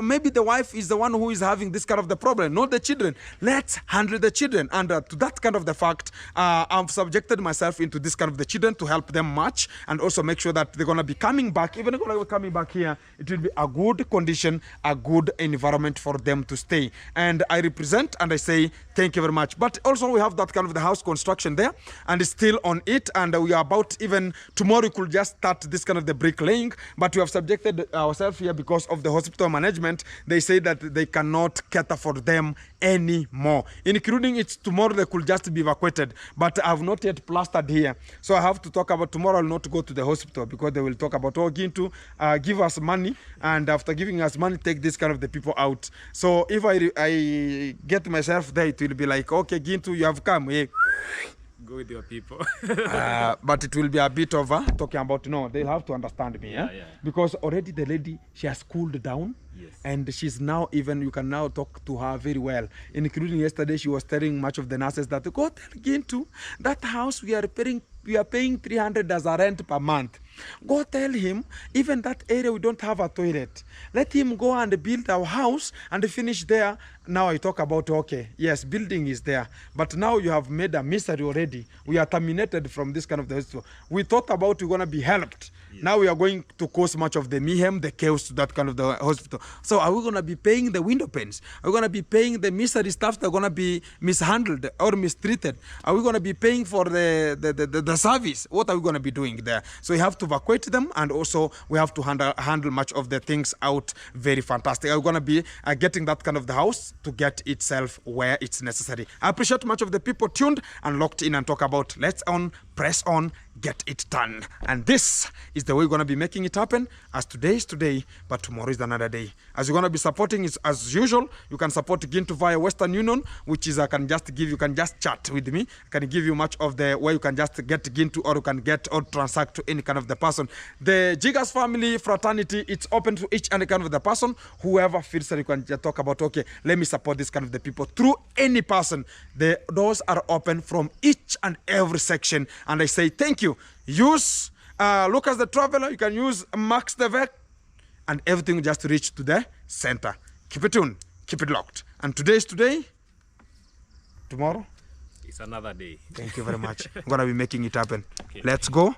Maybe the wife is the one who is having this kind of the problem, not the children. Let's handle the children. And to that kind of the fact, I've subjected myself into this this kind of the children to help them march and also make sure that they're going to be coming back. Even if they're going to be coming back here, it will be a good condition, a good environment for them to stay. And I represent and I say thank you very much. But also we have that kind of the house construction there and it's still on it, and we are about, even tomorrow we could just start this kind of the bricklaying, but we have subjected ourselves here because of the hospital management. They say that they cannot cater for them anymore, including it's tomorrow they could just be evacuated, but I've not yet plastered here, so I have to talk about tomorrow. I'll not go to the hospital because they will talk about, oh, Gintu, give us money, and after giving us money, take this kind of the people out. So if I get myself there, it will be like, okay, Gintu, you have come, hey. Go with your people. But it will be a bit of talking about, no, they'll have to understand me, because already the lady, she has cooled down. Yes. And she's now, even you can now talk to her very well, including yesterday she was telling much of the nurses that, go tell Gintu, that house we are paying 300 as a rent per month. Go tell him, even that area we don't have a toilet. Let him go and build our house and finish there. Now I talk about, okay, yes, building is there, but now you have made a misery already. We are terminated from this kind of the hospital. We thought about we're going to be helped. Yes. Now we are going to cause much of the mayhem, the chaos to that kind of the hospital. So are we going to be paying the window panes? Are we going to be paying the misery staff that are going to be mishandled or mistreated? Are we going to be paying for the service? What are we going to be doing there? So we have to evacuate them, and also we have to handle much of the things out very fantastic. Are we going to be getting that kind of the house to get itself where it's necessary? I appreciate much of the people tuned and locked in and talk about let's on, press on, get it done. And this is the way we're going to be making it happen, as today is today, but tomorrow is another day. As you're going to be supporting it as usual, you can support Gintu via Western Union, which is I can just give, you can just chat with me. I can give you much of the where you can just get Gintu, or you can get or transact to any kind of the person. The Jiggers family fraternity, it's open to each and kind of the person. Whoever feels that you can just talk about, okay, let me support this kind of the people through any person. The doors are open from each and every section, and I say thank you. Use Lucas the Traveler, you can use Max the Vet, and everything will just reach to the center. Keep it tuned, keep it locked. And today is today, tomorrow it's another day. Thank you very much. I'm gonna be making it happen. Okay. Let's go.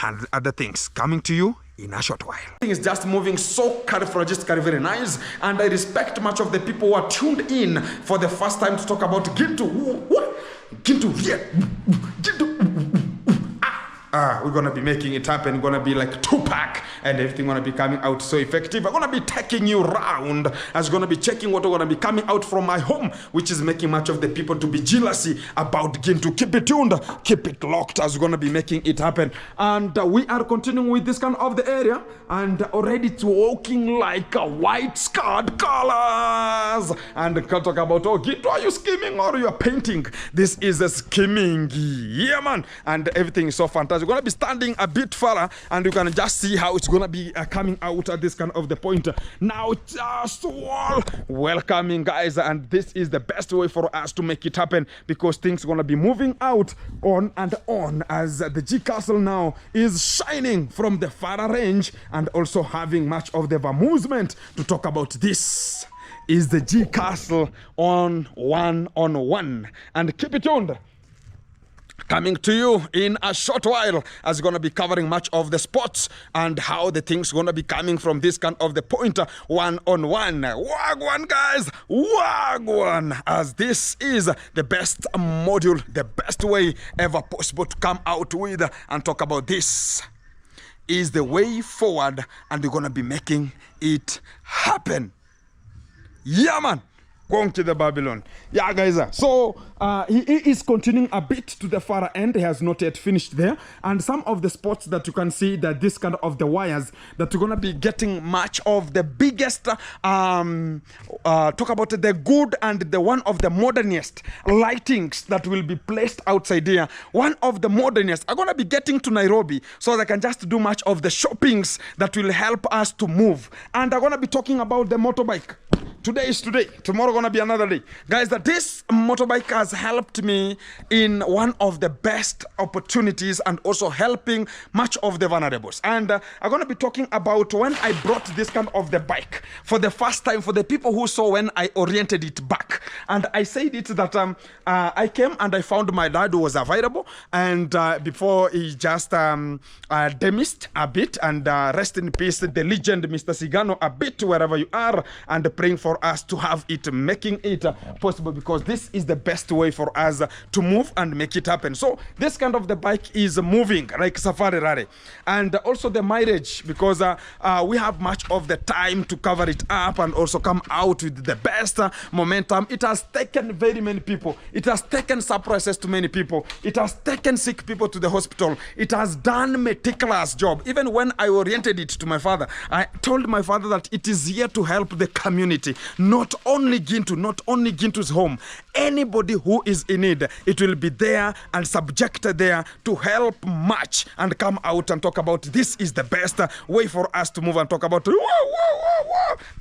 And other things coming to you in a short while. Things just moving so characteristically very nice, and I respect much of the people who are tuned in for the first time to talk about Gintu. Gintu, yeah. Gintu. We're gonna be making it happen. We're gonna be like Tupac, and everything gonna be coming out so effective. I'm gonna be taking you around as gonna be checking what we're gonna be coming out from my home, which is making much of the people to be jealousy about Gintu. Keep it tuned, keep it locked as we're gonna be making it happen. And we are continuing with this kind of the area, and already it's walking like a white scarred colors. And can talk about, oh Gintu, are you scheming or you are painting? This is a scheming, yeah man, and everything is so fantastic. We're going to be standing a bit further, and you can just see how it's going to be coming out at this kind of the point. Now just welcoming, guys, and this is the best way for us to make it happen, because things are going to be moving out on and on as the G Castle now is shining from the far range, and also having much of the amusement to talk about. This is the G Castle on one, and keep it tuned. Coming to you in a short while, as going to be covering much of the sports and how the things going to be coming from this kind of the point one-on-one. Wagwan, guys, wagwan, as this is the best module, the best way ever possible to come out with and talk about. This is the way forward, and we're going to be making it happen. Yeah, man. Going to the Babylon. Yeah, guys. So he is continuing a bit to the far end. He has not yet finished there. And some of the spots that you can see, that this kind of the wires that you're going to be getting much of the biggest, talk about the good and the one of the modernest lightings that will be placed outside here. One of the modernest are going to be getting to Nairobi, so they can just do much of the shoppings that will help us to move. And I'm going to be talking about the motorbike. Today is today. Tomorrow gonna be another day. Guys, that this motorbike has helped me in one of the best opportunities and also helping much of the vulnerables. And I'm gonna be talking about when I brought this kind of the bike for the first time for the people who saw when I oriented it back. And I said it that I came and I found my dad who was available, and before he just demised a bit, and rest in peace the legend Mr. Sigano a bit wherever you are, and praying for us to have it, making it possible, because this is the best way for us to move and make it happen. So this kind of the bike is moving like Safari Rally, and also the mileage, because we have much of the time to cover it up and also come out with the best momentum. It has taken very many people. It has taken surprises to many people. It has taken sick people to the hospital. It has done meticulous job. Even when I oriented it to my father, I told my father that it is here to help the community, not only Gintu's home. Anybody who is in need, it will be there and subjected there to help match and come out and talk about this is the best way for us to move and talk about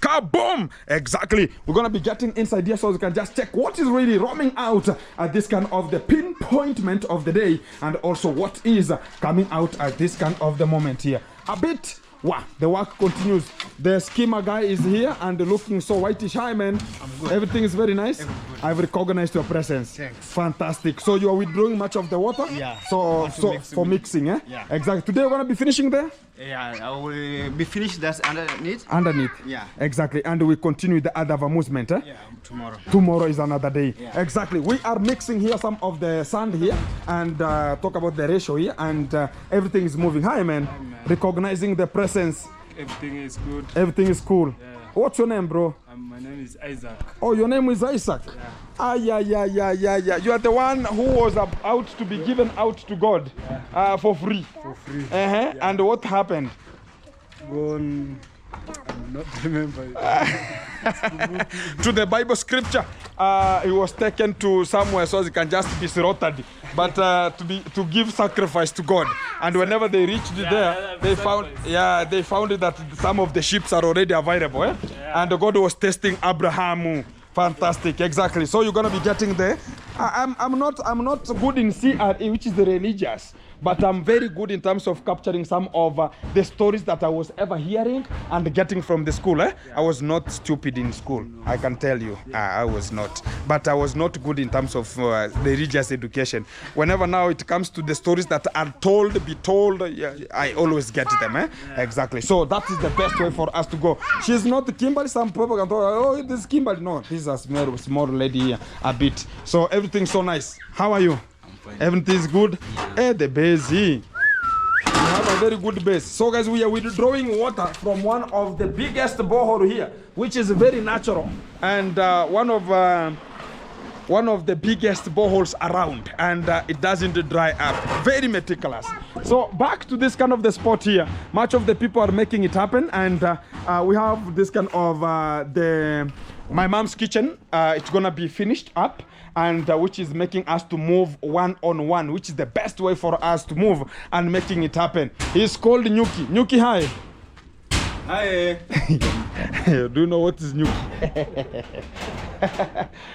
kaboom. Exactly. We're gonna be getting inside here so you can just check what is really roaming out at this kind of the pinpointment of the day, and also what is coming out at this kind of the moment here. A bit. Wow, the work continues. The skimmer guy is here and looking so whitish. Hi, man. I'm good. Everything is very nice. Everything good. I've recognized your presence. Thanks. Fantastic. So you are withdrawing much of the water? Yeah. So for mixing, eh? Yeah. Exactly. Today we're gonna be finishing there? Yeah, I will be finished that underneath. Underneath. Yeah. Exactly. And we continue the other movement, eh? Yeah, tomorrow. Tomorrow is another day. Yeah. Exactly. We are mixing here some of the sand here and talk about the ratio here, and everything is moving. Hi, man. Hi, man. Recognizing the presence. Everything is good. Everything is cool. Yeah. What's your name, bro? My name is Isaac. Oh, your name is Isaac? Yeah. Yeah. You are the one who was out to be given out to God for free. For free. Yeah. And what happened? Gone. I'm not remember. To the Bible scripture, he was taken to somewhere so he can just be slaughtered, but to give sacrifice to God. And whenever they reached there, they found that some of the sheep are already available, eh? And God was testing Abraham. Fantastic, exactly. So you're gonna be getting there. I'm not good in CRE, which is the religious, but I'm very good in terms of capturing some of the stories that I was ever hearing and getting from the school. I was not stupid in school, I can tell you. I was not. But I was not good in terms of the religious education. Whenever now it comes to the stories that are be told, I always get them. Exactly. So that is the best way for us to go. She's not Kimberly. Some people can talk, oh, this is Kimberly. No, this is a small lady here, a bit. So everything's so nice. How are you? Everything is good. Yeah. The base. We have a very good base. So guys, we are withdrawing water from one of the biggest borehole here, which is very natural, and one of the biggest boreholes around, and it doesn't dry up. Very meticulous. So back to this kind of the spot here. Much of the people are making it happen, and we have this kind of my mom's kitchen. It's gonna be finished up, and which is making us to move one-on-one, which is the best way for us to move and making it happen. He's called Nyuki. Nyuki, hi. Hi. Do you know what is Nyuki?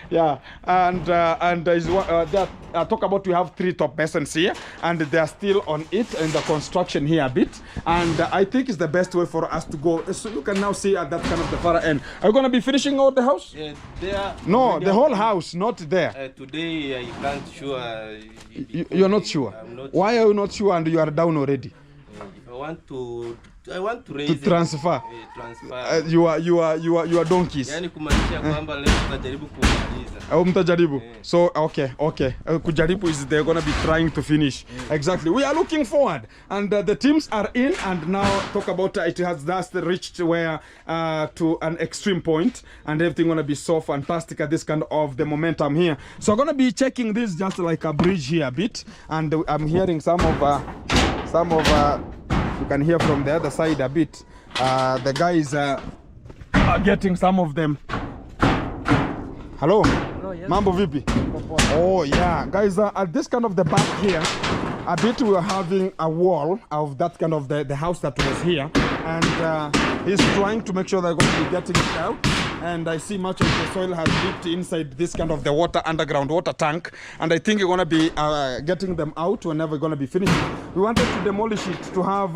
Yeah, and talk about we have 3 top masons here, and they are still on it in the construction here a bit, and I think it's the best way for us to go. So you can now see at that kind of the far end. Are you going to be finishing all the house? Yeah, there. No, the whole house, not there. Today I can't sure. You're not sure? I'm not Why are you not sure and you are down already? I want to raise To transfer. Transfer. You are donkeys. Yani kumaanisha kwamba leo tutajaribu kumaliza. Au mtajaribu. So okay. Kujaribu is they're gonna be trying to finish. Exactly. We are looking forward, and the teams are in, and now talk about it has just reached where to an extreme point, and everything gonna be so fantastic at this kind of the momentum here. So I'm gonna be checking this just like a bridge here a bit, and I'm hearing some of you can hear from the other side a bit. The guys are getting some of them. Hello? Hello, yes. Mambo vipi? Oh yeah, guys, at this kind of the back here, a bit we are having a wall of that kind of the house that was here, and he's trying to make sure they're going to be getting it out. and I see much of the soil has dipped inside this kind of the underground water tank, and I think you're going to be getting them out whenever we're going to be finishing. We wanted to demolish it to have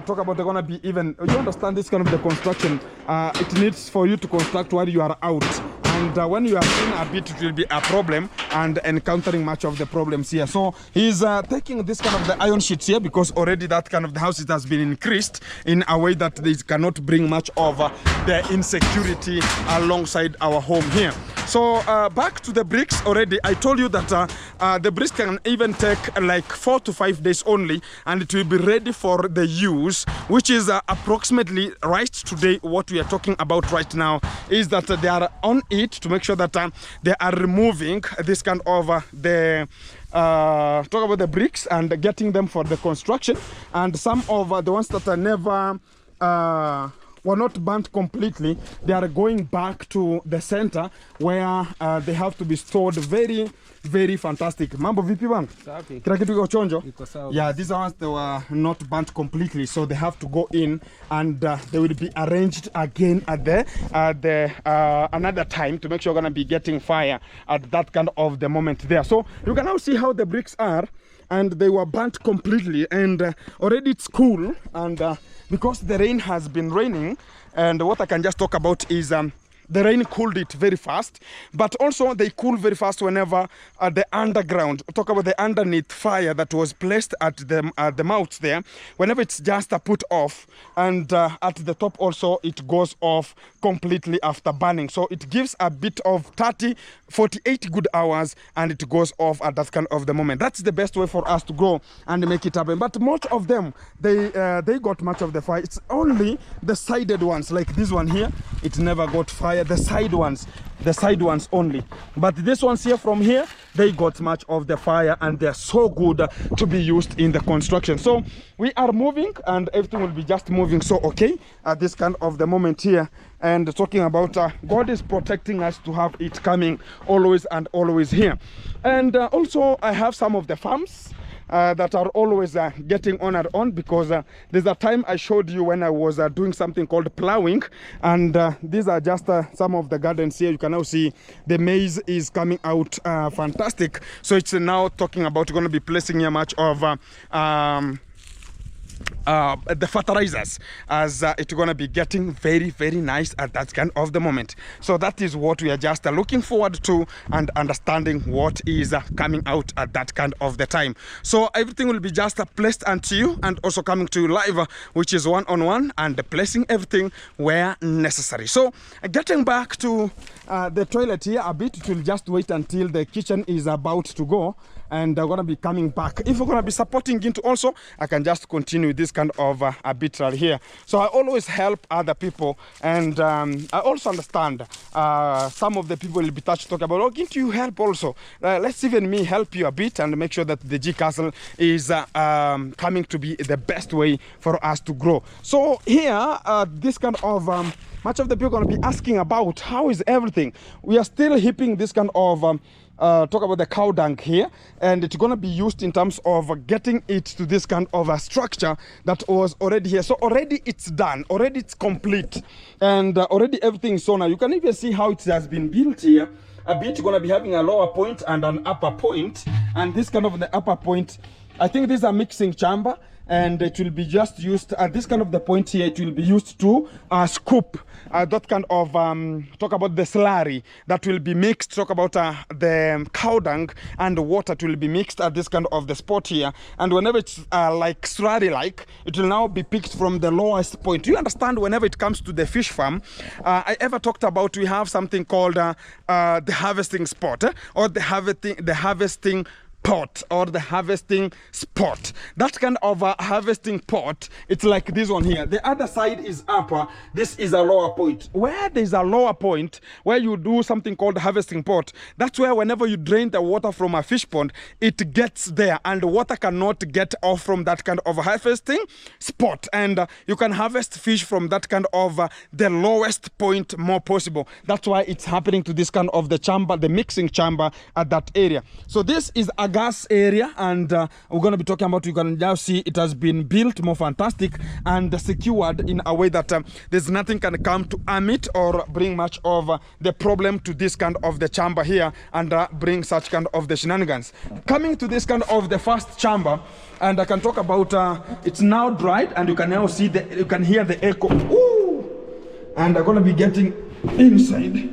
talk about they're going to be even, you understand this kind of the construction, it needs for you to construct while you are out. And when you are in a bit, it will be a problem and encountering much of the problems here. So he's taking this kind of the iron sheets here because already that kind of the house, it has been increased in a way that they cannot bring much of the insecurity alongside our home here. So back to the bricks already, I told you that the bricks can even take like 4 to 5 days only, and it will be ready for the use, which is approximately right today. What we are talking about right now is that they are on it to make sure that they are removing this kind of the talk about the bricks and getting them for the construction, and some of the ones that are never were not burnt completely, they are going back to the center where they have to be stored. Very fantastic. Mambo vipi bang? Safi. Kila kitu iko chonjo? Iko sawa. Yeah, these ones they were not burnt completely, so they have to go in and they will be arranged again at the another time to make sure you're gonna be getting fire at that kind of the moment there. So you can now see how the bricks are, and they were burnt completely, and already it's cool, and because the rain has been raining, and what I can just talk about is the rain cooled it very fast, but also they cool very fast whenever the underground, talk about the underneath fire that was placed at the mouth there, whenever it's just put off, and at the top also it goes off completely after burning. So it gives a bit of 48 good hours, and it goes off at that kind of the moment. That's the best way for us to go and make it happen. But most of them, they got much of the fire. It's only the sided ones, like this one here, it never got fire. The side ones only, but these ones here from here, they got much of the fire, and they're so good to be used in the construction. So we are moving, and everything will be just moving so okay at this kind of the moment here, and talking about God is protecting us to have it coming always and always here. And also I have some of the farms that are always getting on and on, because there's a time I showed you when I was doing something called plowing, and these are just some of the gardens here. You can now see the maize is coming out fantastic. So it's now talking about going to be placing here much of the fertilizers, as it's going to be getting very nice at that kind of the moment. So that is what we are just looking forward to, and understanding what is coming out at that kind of the time. So everything will be just placed unto you, and also coming to you live, which is one-on-one, and placing everything where necessary. So getting back to the toilet here a bit, it will just wait until the kitchen is about to go, and I'm gonna be coming back. If we're gonna be supporting it also, I can just continue this kind of a bit right here. So I always help other people, and I also understand some of the people will be touched talk about, oh, can't you help also? Let's even me help you a bit and make sure that the G Castle is coming to be the best way for us to grow. So here, this kind of much of the people are going to be asking about how is everything. We are still heaping this kind of talk about the cow dung here, and it's going to be used in terms of getting it to this kind of a structure that was already here. So already it's done, already it's complete, and already everything is so now. You can even see how it has been built here. A bit going to be having a lower point and an upper point, and this kind of the upper point, I think this is a mixing chamber, and it will be just used at this kind of the point here. It will be used to scoop that kind of talk about the slurry that will be mixed, talk about the cow dung and water will be mixed at this kind of the spot here, and whenever it's like slurry like, it will now be picked from the lowest point. You understand, whenever it comes to the fish farm, I ever talked about, we have something called the harvesting spot, or the harvesting pot, or the harvesting spot. That kind of a harvesting pot, it's like this one here. The other side is upper, this is a lower point. Where there's a lower point where you do something called harvesting pot, that's where whenever you drain the water from a fish pond, it gets there, and the water cannot get off from that kind of harvesting spot, and you can harvest fish from that kind of the lowest point more possible. That's why it's happening to this kind of the chamber, the mixing chamber at that area. So this is a gas area, and we're going to be talking about, you can now see it has been built more fantastic and secured in a way that there's nothing can come to harm it or bring much of the problem to this kind of the chamber here and bring such kind of the shenanigans. Coming to this kind of the first chamber, and I can talk about it's now dried, and you can now see you can hear the echo. Ooh! And I'm going to be getting inside.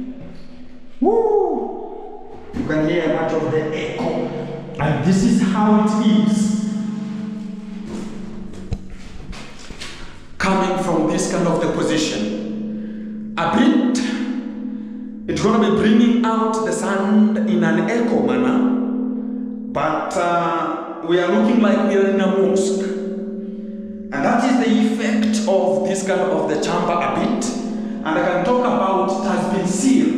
Woo! You can hear much of the echo, and this is how it is. Coming from this kind of the position, a bit, it's going to be bringing out the sound in an echo manner, but we are looking like we are in a mosque, and that is the effect of this kind of the chamber a bit. And I can talk about it has been sealed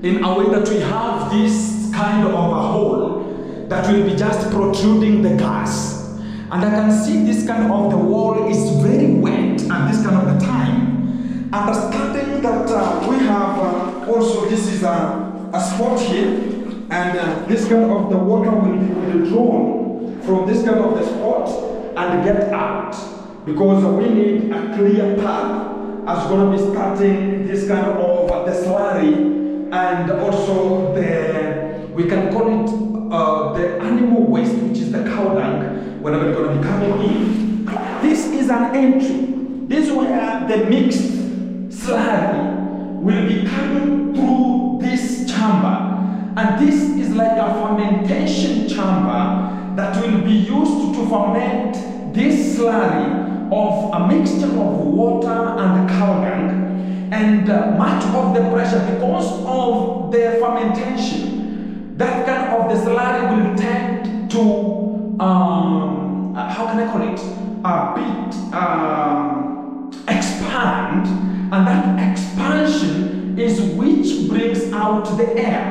in a way that we have this kind of a hole that will be just protruding the gas. And I can see this kind of the wall is very wet at this kind of the time. Understanding that we have also, this is a spot here, and this kind of the water will be withdrawn from this kind of the spot and get out, because we need a clear path as going to be starting this kind of the slurry. And also we can call it the animal waste, which is the cow dung, whenever it's going to be coming in. This is an entry. This is where the mixed slurry will be coming through this chamber. And this is like a fermentation chamber that will be used to ferment this slurry of a mixture of water and cow dung. And much of the pressure, because of the fermentation, that kind of the slurry will tend to, how can I call it, a bit expand, and that expansion is which brings out the air.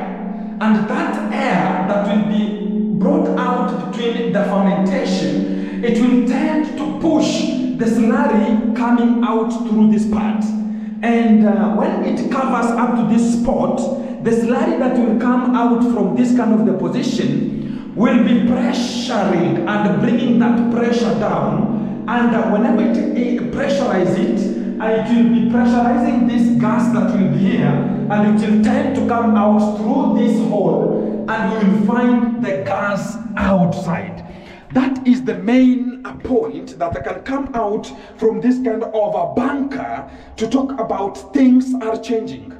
And that air that will be brought out between the fermentation, it will tend to push the slurry coming out through this part. And when it covers up to this spot, the slurry that will come out from this kind of the position will be pressuring and bringing that pressure down. And whenever it pressurizes it will be pressurizing this gas that will be here, and it will tend to come out through this hole, and we will find the gas outside. That is the main point that can come out from this kind of a bunker to talk about things are changing.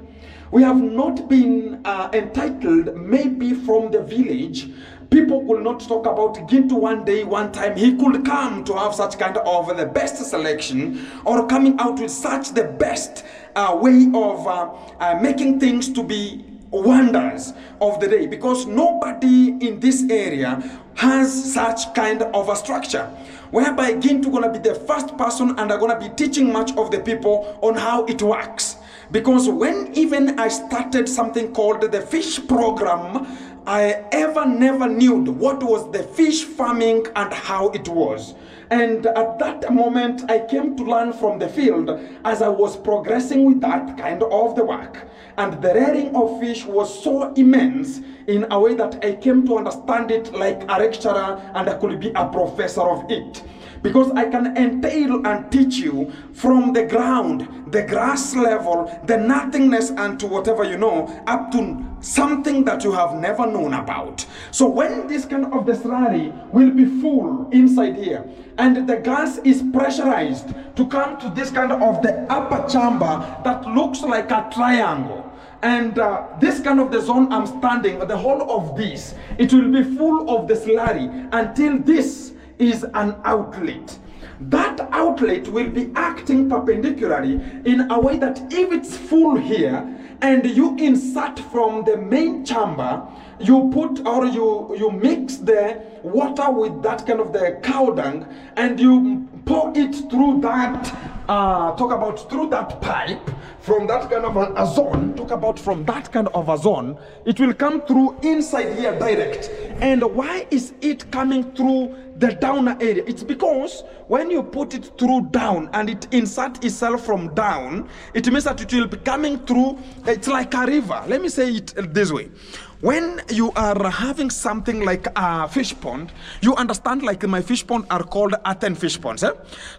We have not been entitled, maybe from the village, people will not talk about Gintu one day, one time, he could come to have such kind of the best selection, or coming out with such the best way of making things to be wonders of the day, because nobody in this area has such kind of a structure whereby Gintu gonna be the first person and are gonna be teaching much of the people on how it works. Because when even I started something called the fish program, I never knew what was the fish farming and how it was. And at that moment, I came to learn from the field as I was progressing with that kind of the work. And the rearing of fish was so immense in a way that I came to understand it like a lecturer, and I could be a professor of it. Because I can entail and teach you from the ground, the grass level, the nothingness, and to whatever you know, up to something that you have never known about. So when this kind of the slurry will be full inside here, and the gas is pressurized to come to this kind of the upper chamber that looks like a triangle, and this kind of the zone I'm standing, the whole of this, it will be full of the slurry until this is an outlet. That outlet will be acting perpendicularly in a way that if it's full here and you insert from the main chamber, you put or you mix the water with that kind of the cow dung, and you pour it through that through that pipe from that kind of a zone, from that kind of a zone, it will come through inside here direct. And why is it coming through the downer area? It's because when you put it through down and it insert itself from down, it means that it will be coming through, it's like a river. Let me say it this way. When you are having something like a fish pond, you understand, like my fish pond are called earthen fish ponds.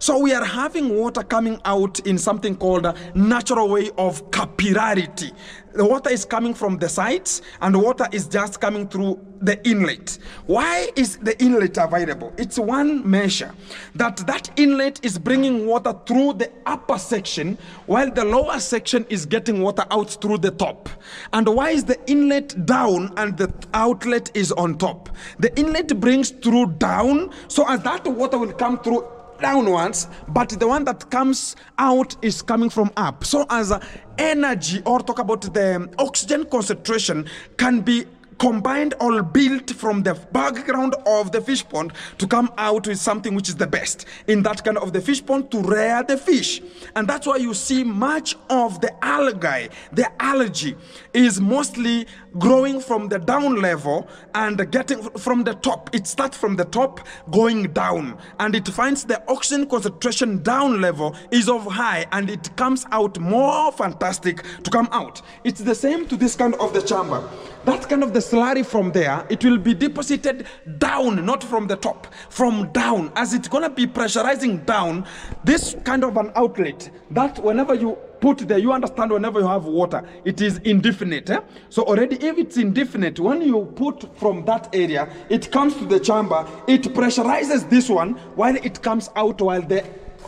So we are having water coming out in something called a natural way of capillarity. The water is coming from the sides and water is just coming through the inlet. Why is the inlet available? It's one measure that inlet is bringing water through the upper section while the lower section is getting water out through the top. And why is the inlet down and the outlet is on top? The inlet brings through down, so as that water will come through downwards, but the one that comes out is coming from up. So as energy, or talk about the oxygen concentration, can be combined or built from the background of the fish pond to come out with something which is the best in that kind of the fish pond to rear the fish. And that's why you see much of the algae, the algae is mostly growing from the down level and getting from the top. It starts from the top going down, and it finds the oxygen concentration down level is of high, and it comes out more fantastic to come out. It's the same to this kind of the chamber. That kind of the slurry from there, it will be deposited down, not from the top, from down. As it's gonna be pressurizing down, this kind of an outlet, that whenever you put there, you understand, whenever you have water, it is indefinite. So already if it's indefinite, when you put from that area, it comes to the chamber, it pressurizes this one while it comes out, while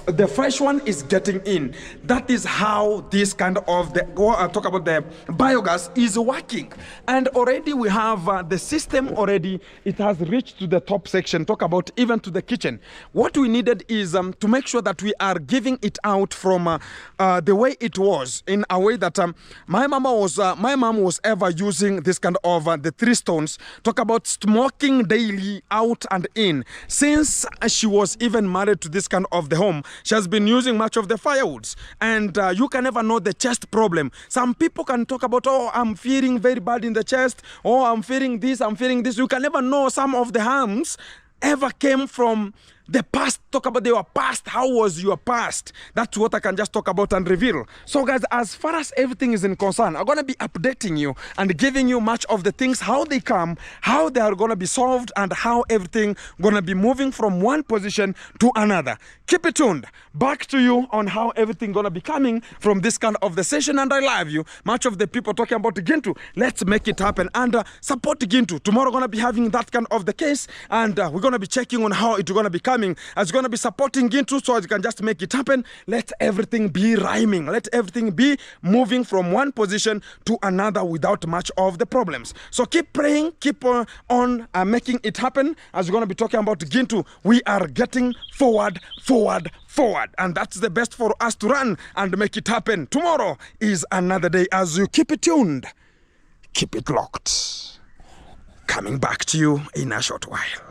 the fresh one is getting in. That is how this kind of talk about the biogas is working. And already we have the system already, it has reached to the top section, talk about even to the kitchen. What we needed is to make sure that we are giving it out from the way it was, in a way that my mom was ever using this kind of the 3 stones, talk about smoking daily out and in. Since she was even married to this kind of the home, she has been using much of the firewoods, and you can never know the chest problem. Some people can talk about, oh, I'm feeling very bad in the chest, oh, I'm feeling this, I'm feeling this. You can never know some of the harms ever came from the past. Talk about your past. How was your past? That's what I can just talk about and reveal. So guys, as far as everything is in concern, I'm gonna be updating you and giving you much of the things, how they come, how they are gonna be solved, and how everything gonna be moving from one position to another. Keep it tuned. Back to you on how everything gonna be coming from this kind of the session. And I love you. Much of the people talking about Gintu. Let's make it happen and support Gintu. Tomorrow gonna be having that kind of the case, and we're gonna be checking on how it's gonna be coming. As going to be supporting Gintu, so you can just make it happen. Let everything be rhyming. Let everything be moving from one position to another without much of the problems. So keep praying, keep on making it happen. As we're going to be talking about Gintu, we are getting forward. And that's the best for us to run and make it happen. Tomorrow is another day. As you keep it tuned, keep it locked. Coming back to you in a short while.